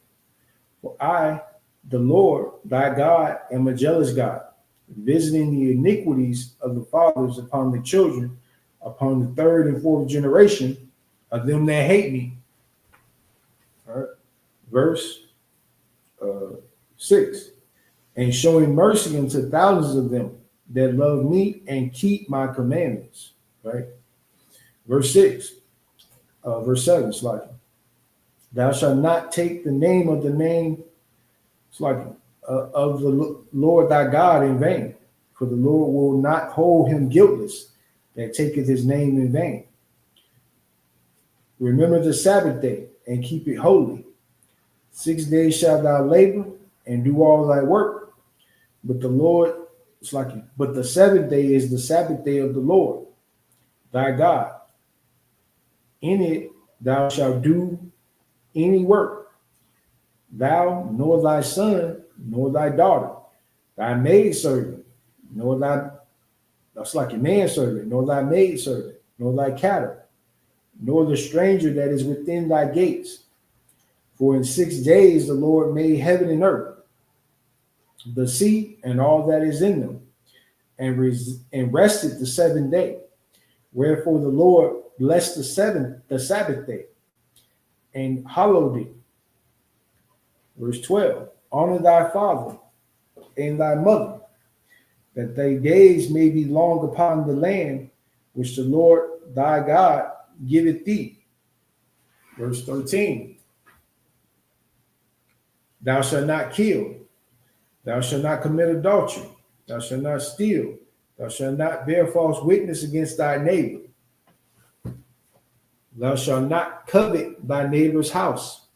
For I, the Lord thy God, am a jealous God, visiting the iniquities of the fathers upon the children, upon the third and fourth generation of them that hate me. All right. Verse 6. And showing mercy unto thousands of them that love me and keep my commandments. Right. Verse 6. Verse 7. It's like, thou shalt not take the name of of the Lord thy God in vain, for the Lord will not hold him guiltless that taketh his name in vain. Remember the Sabbath day and keep it holy. 6 days shalt thou labor and do all thy work, but but the seventh day is the Sabbath day of the Lord thy God. In it thou shalt do any work, thou, nor thy son, nor thy daughter, thy maidservant, nor thy, that's like your manservant, nor thy maidservant, nor thy cattle, nor the stranger that is within thy gates. For in 6 days the Lord made heaven and earth, the sea and all that is in them, and rested the seventh day. Wherefore the Lord blessed the Sabbath day, and hallowed it. Verse 12, honor thy father and thy mother, that thy days may be long upon the land which the Lord thy God giveth thee. Verse 13, thou shalt not kill, thou shalt not commit adultery, thou shalt not steal, thou shalt not bear false witness against thy neighbor, thou shalt not covet thy neighbor's house,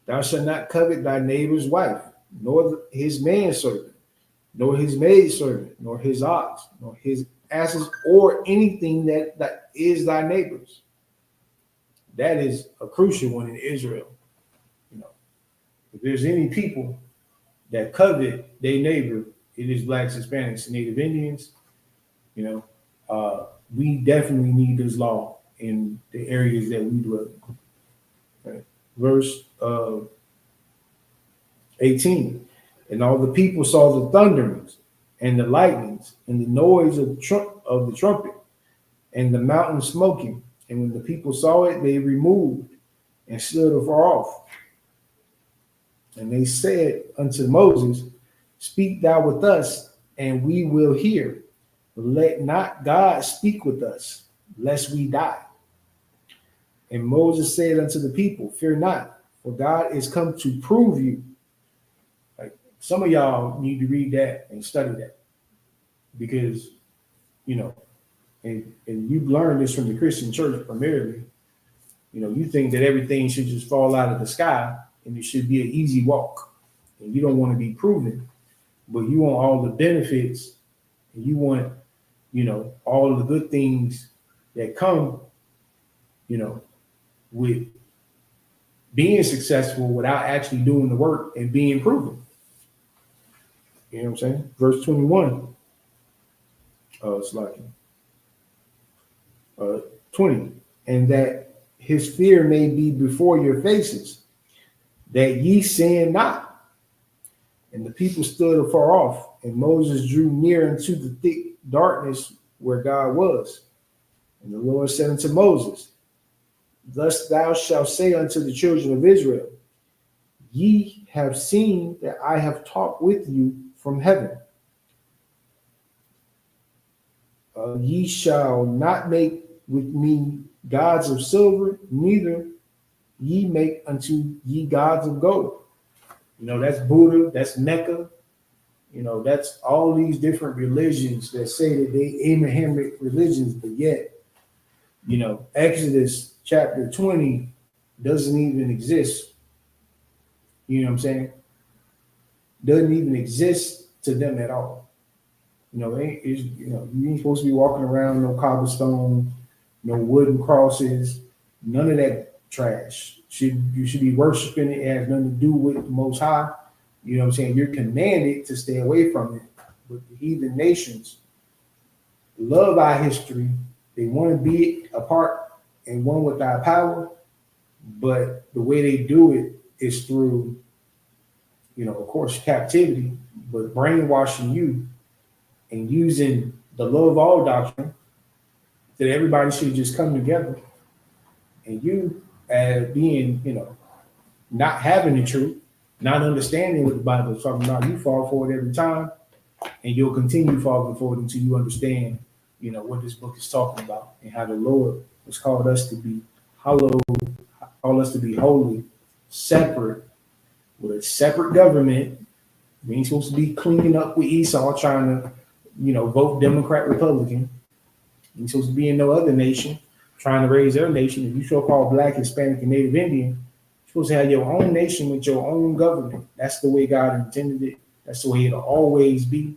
thou shalt not covet thy neighbor's wife, nor his manservant, nor his maidservant, nor his ox, nor his asses, or anything that is thy neighbor's. That is a crucial one in Israel. If there's any people that covet their neighbor, it is blacks, Hispanics, and Native Indians. We definitely need this law in the areas that we dwell in. Right. Verse 18. And all the people saw the thunderings and the lightnings and the noise of the trumpet and the mountain smoking. And when the people saw it, they removed and stood afar off. And they said unto Moses, speak thou with us, and we will hear. But let not God speak with us, lest we die. And Moses said unto the people, fear not, for God is come to prove you. Like, some of y'all need to read that and study that, because, and you've learned this from the Christian church primarily. You think that everything should just fall out of the sky and it should be an easy walk. And you don't want to be proven, but you want all the benefits And you want, all the good things that come, with being successful without actually doing the work and being proven. You know what I'm saying? Verse 21. It's like 20. And that his fear may be before your faces, that ye sin not. And the people stood afar off, and Moses drew near into the thick darkness where God was. And the Lord said unto Moses, thus thou shalt say unto the children of Israel, ye have seen that I have talked with you from heaven. Ye shall not make with me gods of silver, neither ye make unto ye gods of gold. That's Buddha, that's Mecca. That's all these different religions that say that they Abrahamic religions, but yet, Exodus chapter 20 doesn't even exist. You know what I'm saying? Doesn't even exist to them at all. You ain't supposed to be walking around no cobblestone, no wooden crosses, none of that trash. You should be worshiping it. It has nothing to do with the Most High. You know what I'm saying? You're commanded to stay away from it. But the heathen nations love our history. They want to be a part and one with our power. But the way they do it is through, of course, captivity, but brainwashing you and using the love all doctrine that everybody should just come together. And you, as being, not having the truth, not understanding what the Bible is talking about, you fall for it every time, and you'll continue falling for it until you understand, what this book is talking about and how the Lord has called us to be hallowed, called us to be holy, separate, with a separate government. We ain't supposed to be cleaning up with Esau trying to, vote Democrat, Republican. You ain't supposed to be in no other nation trying to raise their nation. If you so-called Black, Hispanic, and Native Indian, you're supposed to have your own nation with your own government. That's the way God intended it. That's the way it'll always be.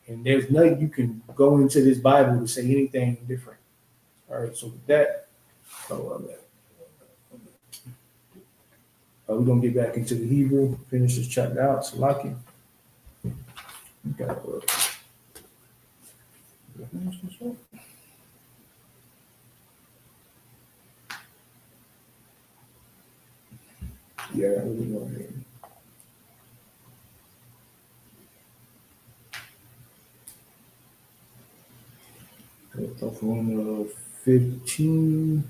And there's nothing you can go into this Bible to say anything different. All right, so with that, we're going to get back into the Hebrew, finish this chapter out. Salaki. Yeah, we're going here. Off on 15,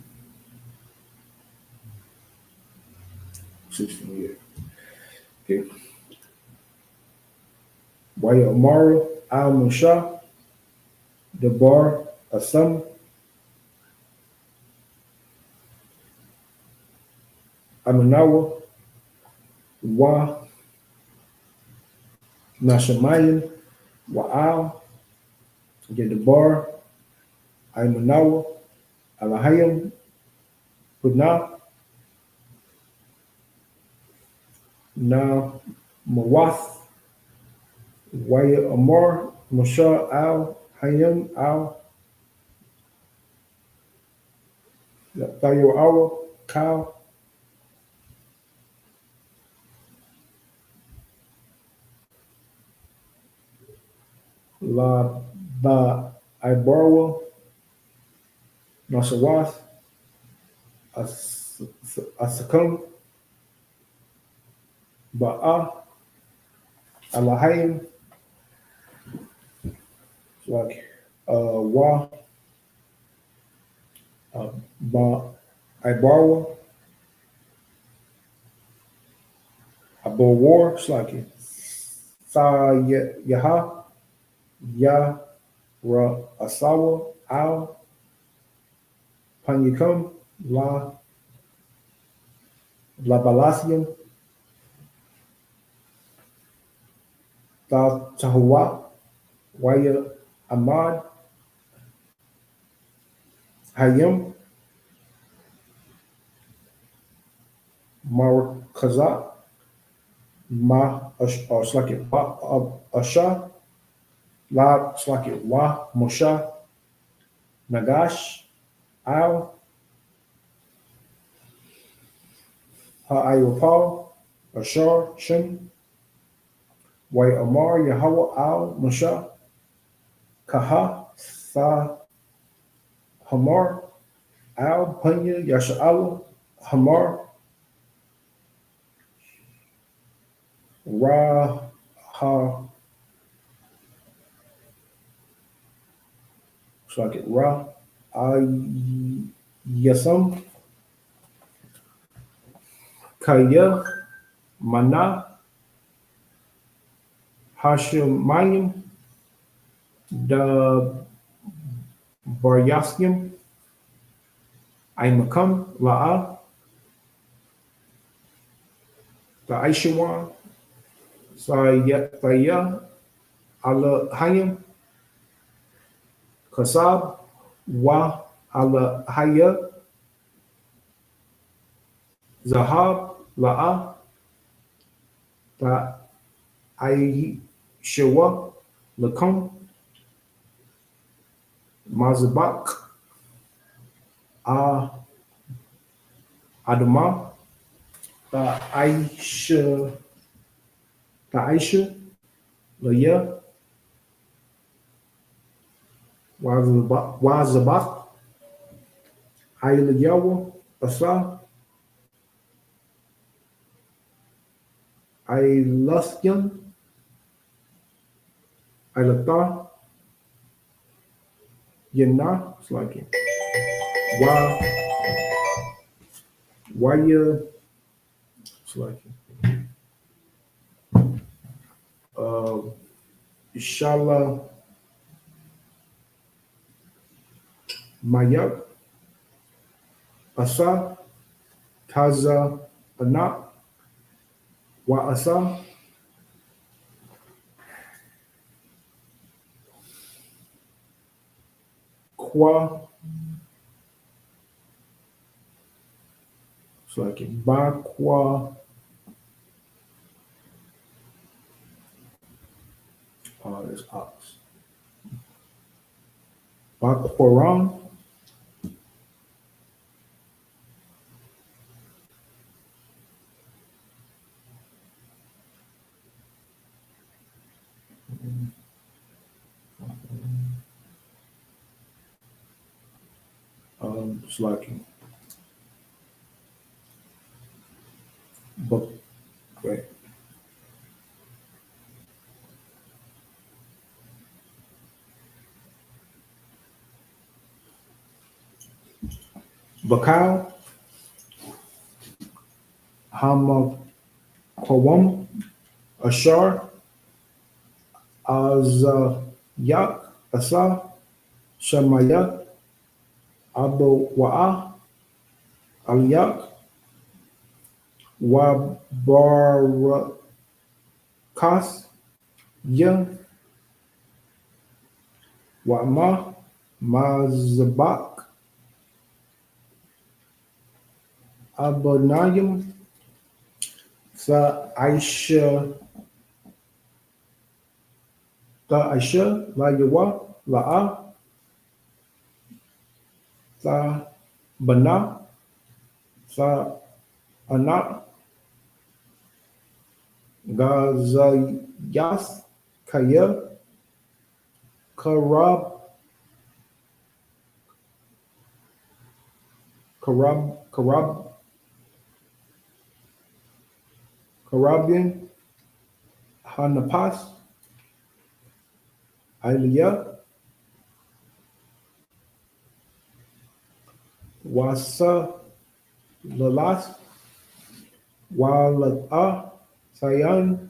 16, yeah. Okay. Wayamara al-Musha, Dabar Asam, Amanawa, Wa Nashamayan, Wa'al, again, Dabar, Amanawa, Alahayam, Puna, Na Mawath, Waya Amar, Musha al Hayam al Tayo Awa, Kal, La Ba Ibarwa, Nasawath, Asakam, Ba'a, Alahayim, like Wa, Ba Ibarwa, Abawar, it's like Sa Yaha, Ya Ra Asawa, Al, Panyakam, La Balasium, Ta Tahawa, Waya Ahmad, Hayam, Mar Kazak, Ma Asha, La Slaki Wa Moshe Nagash Al Ha-I.U.P.K Ashar Shem Way Amar Yahweh Al Moshe Kaha Sa Hamar Al Panya Yasha'al Hamar Ra Ha Slaki Ra Yasam Kaya Mana Hashemayim Da Baryaskim Aimakam La'a Da Aishawan Saya Ala Hayim Kasab Wa Ala Haya Zahab La'a Da Aishawa Lakum Mazabak A Adama Da Aisha Laya Wazabat Ailayawa Asa Ailasyan Ailata Yana it's like it. Why it's like it. Shala Mayak Asa Kaza Anak Wa Asa Kwa it's like it. Ba Kwa this ox. Ba Quran it's like it. But wait. Bakal Hama Kawam Ashar Azayak Asa Shemaya Abu Wa'a Aliyak Wa Barakas Ya Wa Mazabak Abanayim Sa Aisha La Yawa La'a Sa Bana Sa Anak Gazayas Kaya Karab Karab Karab Karabian Hanapas Aliyah Wasa Lalas Walata Sayan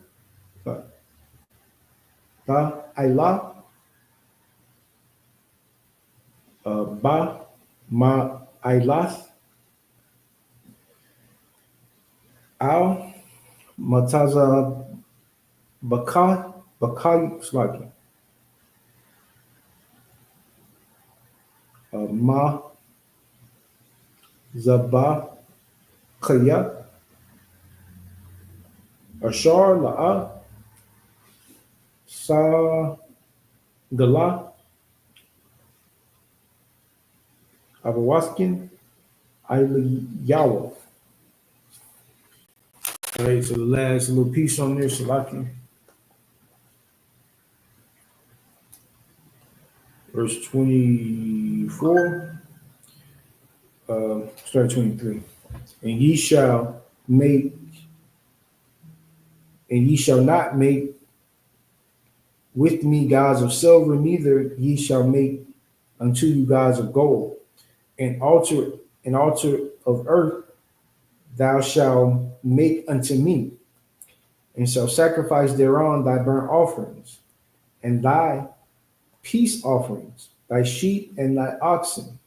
Ta Ayla Ba Ma Aylas Al Mataza Bakai Slaki Ma Zaba Kaya Ashar La'a Sa Gala, Abawaskin, Yawa. All right, so the last little piece on there, Salaki. Verse 24, start 23. And ye shall make, and ye shall not make with me gods of silver, neither ye shall make unto you gods of gold. An altar of earth thou shalt make unto me, and shall sacrifice thereon thy burnt offerings, and thy peace offerings, thy sheep and thy oxen.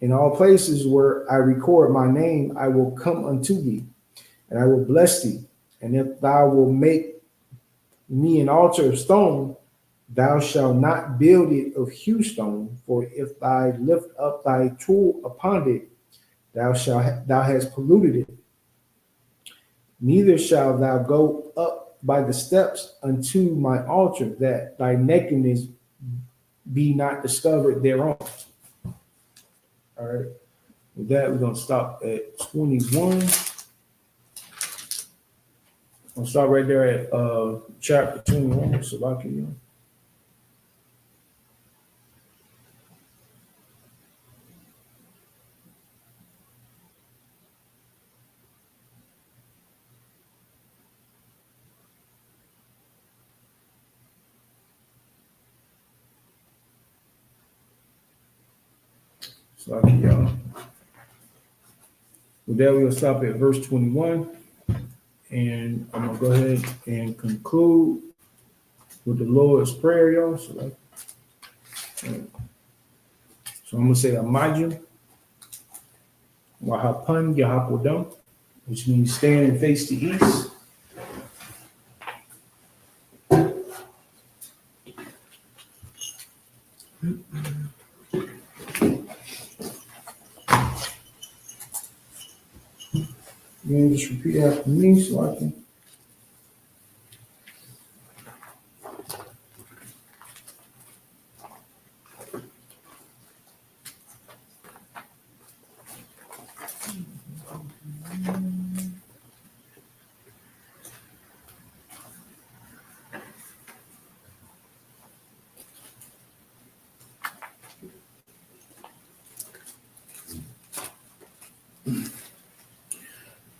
In all places where I record my name, I will come unto thee, and I will bless thee. And if thou wilt make me an altar of stone, thou shalt not build it of hew stone, for if thou lift up thy tool upon it, thou hast polluted it. Neither shalt thou go up by the steps unto my altar, that thy nakedness be not discovered thereon. All right. With that, we're gonna stop at 21. I'll start right there at chapter 21. Salakia. Salakia. With that, we'll stop at verse 21. And I'm gonna go ahead and conclude with the Lord's Prayer, y'all. So I'm gonna say Amajim, YAHANNA, which means stand and face the east. You just repeat after me so I can.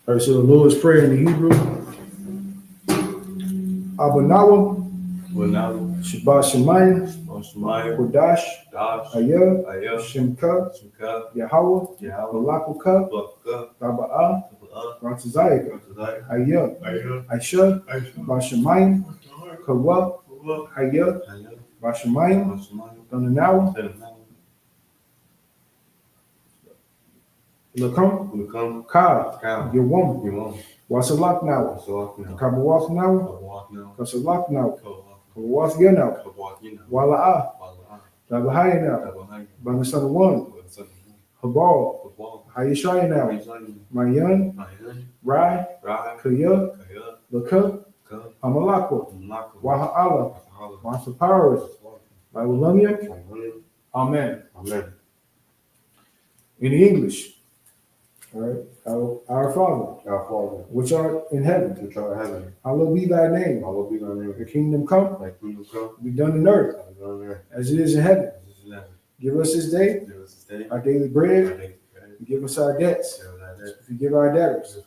All right, so the Lord's Prayer in the Hebrew. Abanawa, Shabbat Shemayim, Kodash, I.S.U.P.K, Yahweh, BLACKWATCH, Taba'ah, Ratazayah, I.S.U.P.K, Bashemayim, Kawa, I.S.U.P.K, Bashemayim, Tananawa, Lakam, Ka, Yawam, Wasalak now, Kabawak now, Kasalak now, Kawawas now, Wala'a, Labahaya now, Banasana one, Habal, Hayashaya now, Mayan, Rai, Kaya, Laka, Amalakwa, Waha'ala, Masa Powers, Babulamia, Amen. In the English. All right, our Father, which art in heaven, hallowed be thy name. Your kingdom come, be done on earth, as it is in heaven. Give us this day our daily bread. Give us our debts. Forgive our debtors.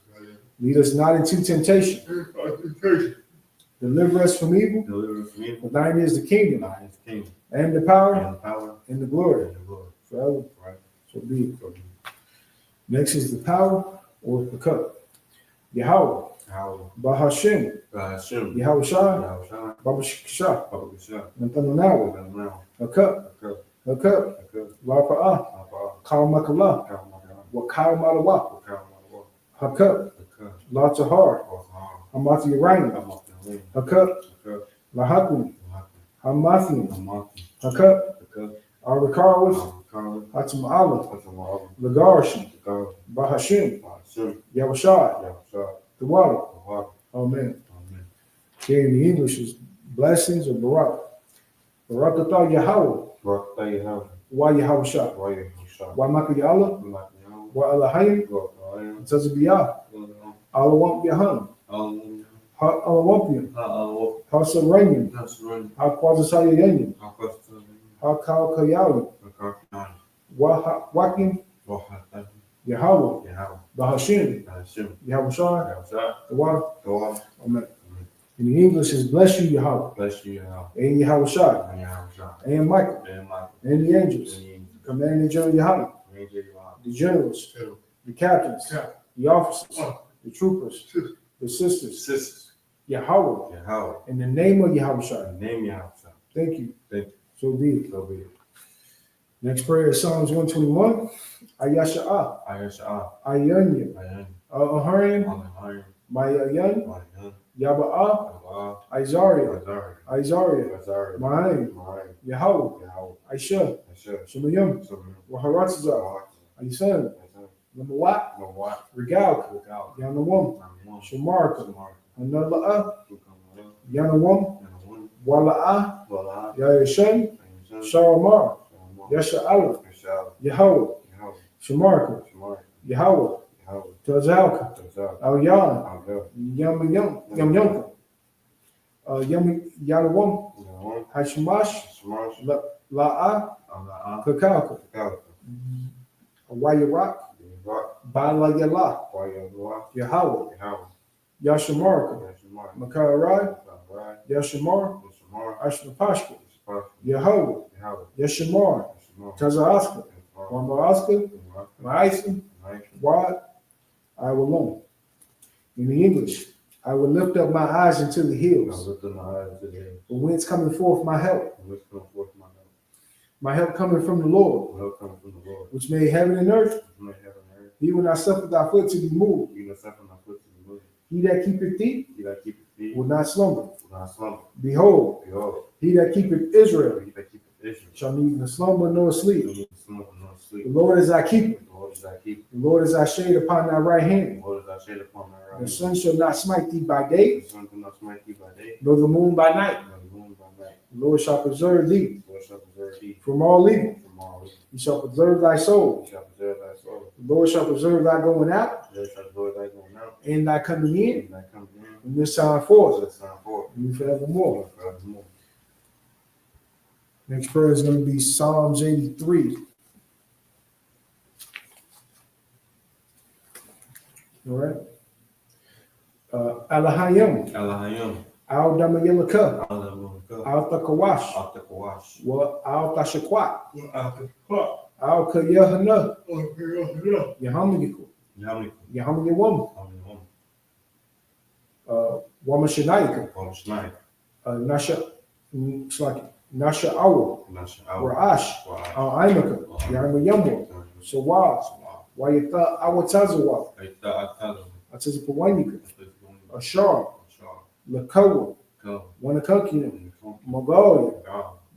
Lead us not into temptation. Deliver us from evil. For thine is the kingdom, and the power, and the glory, forever. So be it. Next is the power or the cup. Yahweh, Bahashem, Yahweh Shai, Babashah, Nantanawa, a cup, Wapa'ah, Kalmakala, Wakal Malawa, Hakap, Latahar, Hamati Ryan, Hakap, Lahakum, Hamathian, Hakap, Arakawas, Hatama'ala, Lagarshi, Bahashim, Yahushua, the water. Amen. Here in the English is blessings or barak. Barakatah Yahweh. Barakatah Yahweh. Wa Yahweh Shah. YAHANNA. Wa Maka Ya'Allah. BLACKWATCH. Wa Alahayim. YAHANNA. Tazabiyah. Alawam Yahan. Ha Alawapian. Ha Saranian. Ha Quasasayan. Ha Kal Kayawi. Wa Wakim. Yahweh. Bahashim. Yahweh Shah. The water. Amen. In the English is bless you, Yahweh. Bless you, Yahweh. And Yahweh Shah. And Yahweh. And Michael. And Michael. And the angels. Commanding General Yahweh. The generals. The captains. The officers. The troopers. The sisters. Yahweh. Yahweh. In the name of Yahweh Shah. In the name of Yahweh. Thank you. Thank you. So be it. So be it. Next prayer is Psalms 121. I.S.U.P.K. I.S.U.P.K. I.N.Y. I.N.Y. Mayayan. Yaba'a. Isaiah. Mahain. Yahweh. I.S.H.U.P.K. Shemayim. Waharatza. I.S.U.P.K. Lamawat. Regal. Yanawam. Shamarka. Hanala'a. Yanawam. Wala'a. Yayashan. Sharamar. Yasha'Allah. Yahweh. Shamarka. Yahweh. Tazalka. Al-Yan. Yam. Yanawam. Hashmash. La'a. Kakalka. Wayarak. Bala Yala. Yahweh. Yashamarka. Makarai. Yashamar. Ashmapashka. Yahweh. Yashamar. Tazahaska. Wamaraska. Ma'isa. Wad. I will alone. In the English, I will lift up my eyes into the hills. From whence coming forth my help? My help coming from the Lord, which made heaven and earth. He will not suffer thy foot to be moved. He that keepeth thee will not slumber. Behold, he that keepeth Israel shall neither slumber nor sleep. The Lord is thy keeper. The Lord is thy shade upon thy right hand. The sun shall not smite thee by day, nor the moon by night. The Lord shall preserve thee from all evil. He shall preserve thy soul. The Lord shall preserve thy going out and thy coming in from this time forth and forevermore. Next prayer is going to be Psalms 83. All right. Alahayim. Al Damayelaka. Al Takawash. Al Tashakwat. Al Kayahana. Yahamaniku. Yahamaniyawam. Wamashanayika. Nasha Awa. Ra'ash. Al Aimaka. Yahamayamwa. Sawaz. Wayata Awatazawa. Atazapawanyika. Ashar. Lakawa. Wanakakina. Mongolia.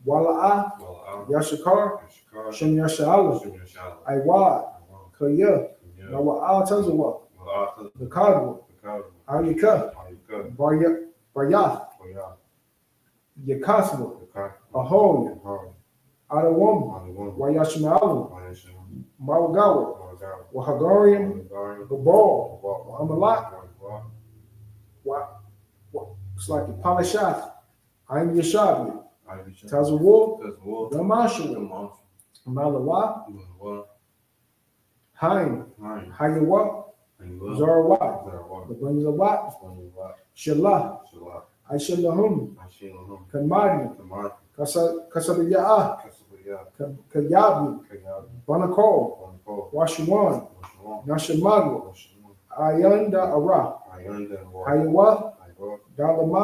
Wala'a. Yashakar. Shem Yasha'Allah. Iwad. Kaya. Nawa'al Tazawa. The Kadwa. Ayika. Baryath. Yakaswa. Ahoya. Adawam. Wayashma'Allah. Mawagawa. Wahagarian. Gabal. Amalak. It's like a Palashath. I'm Yashabi. Tazawar. Damashua. Malawa. Haim. Hayawa. Zarwa. The Bunny Lawat. Shalah. Aishalahum. Kamadi. Kasabiya'a. Kayabi. Banakol. Washuan. Nashamagwa. Ayanda Ara. Hayawa. Dalama.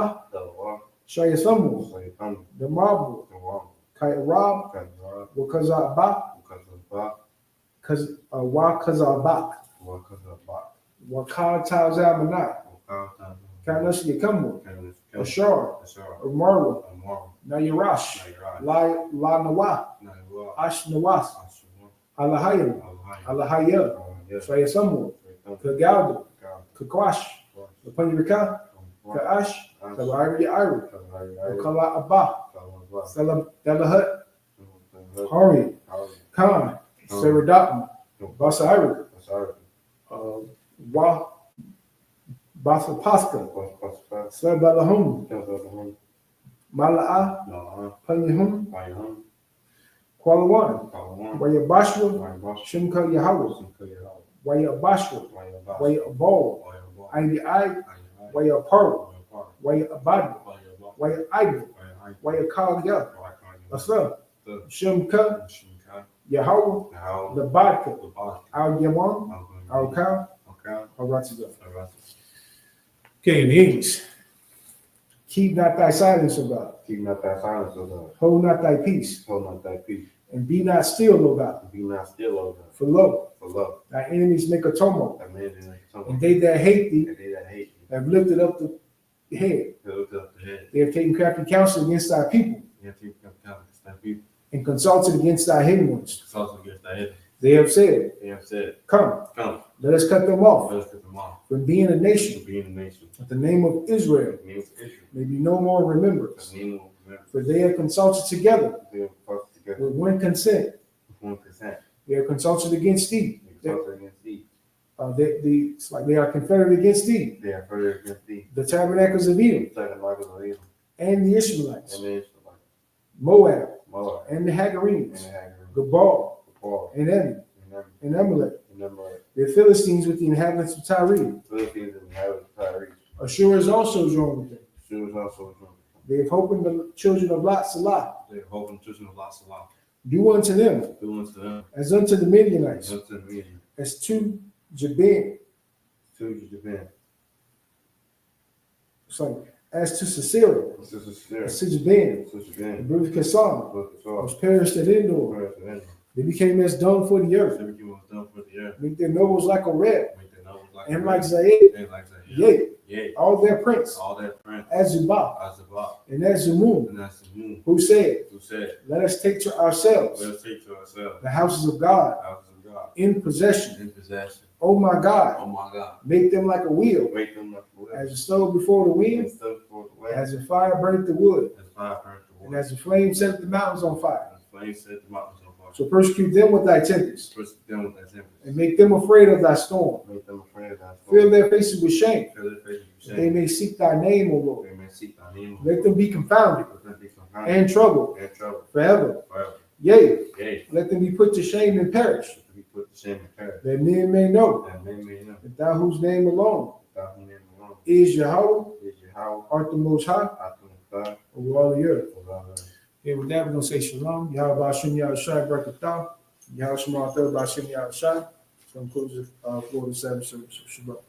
Shayasamu. Damabu. Kairab. Wakazabak. Wakazabak. Wakatazamanat. Kanas Yakamu. Ashar. Marwa. Nayarash. La Nawa. Ash Nawas. Alahayim. Alahayim. Shayasamu. Kagalda. Kakwash. Upanyaka. Ka'ash, Kabari Iru, Kabari, Kala Abba, Kalaba, Salam Delahut, Kalaba, Hari, Khan, Saradatma, Basa Iru, Sorry, Wa Basa Pasca, Paspa, Sabalahum, Kalaba, Mala'a, Laha, Panyahum, Ayam, Kualawan, Kawan, Waya Bashra, Wayabash, Shimka Yahweh, Simkayah, Waya Bashra, Wayabash, Waya Abol, Wayabah, Aidi I, Ayah, Waya Pearl, Wayabah, Waya Abad, Wayabah, Waya Ibu, Wayahai, Waya Kagya, Wayakanya, Asa, the Shimka, Shimkai, Yahweh, How, the Badka, the Bach, Al Yaman, Al Kal, Okay, Al Ratzidah. Alright. Okay, in English. Keep not thy silence, O God. Keep not thy silence, O God. Hold not thy peace. Hold not thy peace. And be not still, O God. Be not still, O God. For lo, For love, thy enemies make a tumult. thy man is like And someone. they that hate thee And they that hate you, have lifted up the head. they lift up the head. They have taken crafty counsel against thy people You have to keep count against thy people. and consulted against thy hidden ones. It's also against thy head. They have said, They have said, come, come, let us cut them off let us get them off. from being a To nation. be in the nation. That the name of Israel The name of Israel. may be no more remembered. The name of remember. For they have consulted together They have fought together with one consent. with 1%. They have consulted against thee. They consulted against thee. It's like they are confederate against thee. They are further against thee. The tabernacles of Edom Second Bible of Israel. and the Ishmaelites, And the Israelites. Moab Moab. and the And Hagarenes, the Hagarenes. Gabal Paul. and Em And them. and Amalek, And them are the Philistines with the inhabitants of Tyre. Philistines and Harris Tyrese. Ashur is also joined with them. She was also a drunk. They have opened the children of Lot Salah. They have opened children of lots of lot. Do unto them Do unto them. as unto the Midianites, And unto the medium. as to Jabin. To Japan. It's like as to Sisera, This is a spirit. as to Jabin, This is the Japan. brood of Kasam, Look at all. was perished at Endor. They became as dung for the earth. Everything was done for the earth. Make their nobles like a red, Make the nobles like and a like red. Zaid, And like that. yea, Yea. all their prince, All their friends. Azubah, As about. and Azumun, And that's the moon. who said, Who said, let us take to ourselves let us take to ourselves the houses of God the houses of God in possession. in possession. Oh my God, Oh my God. make them like a wheel, Wake them up for as a stove before the wind, And stuff before the way. as a fire burnt the wood, As fire burnt the and water. as a flame set the mountains on fire. As flames set the mountains on fire. So persecute them with thy tempest, Pursue them with thy tempest. and make them afraid of thy storm. Make them afraid of thy Fill storm. their faces with shame, Fill their faces with that they shame. may seek thy name, O Lord. They may seek thy name. Let them be confounded Let them be confounded and troubled and troubled forever. forever. Yea, Yea. let them be put to shame and perish, Let them be put to shame and perish. that men may know That men may know that thou whose name alone that whom name alone is Yahweh, is Yahweh, art the most high Atum God, over all the earth. of all earth. Okay, with that, we're going to say shalom. Yahweh Ba'ashem Yahushai Barakatah. Yahweh Shema Atah Ba'ashem Yahushai. So I'm closing Florida 7 service of Shabbat.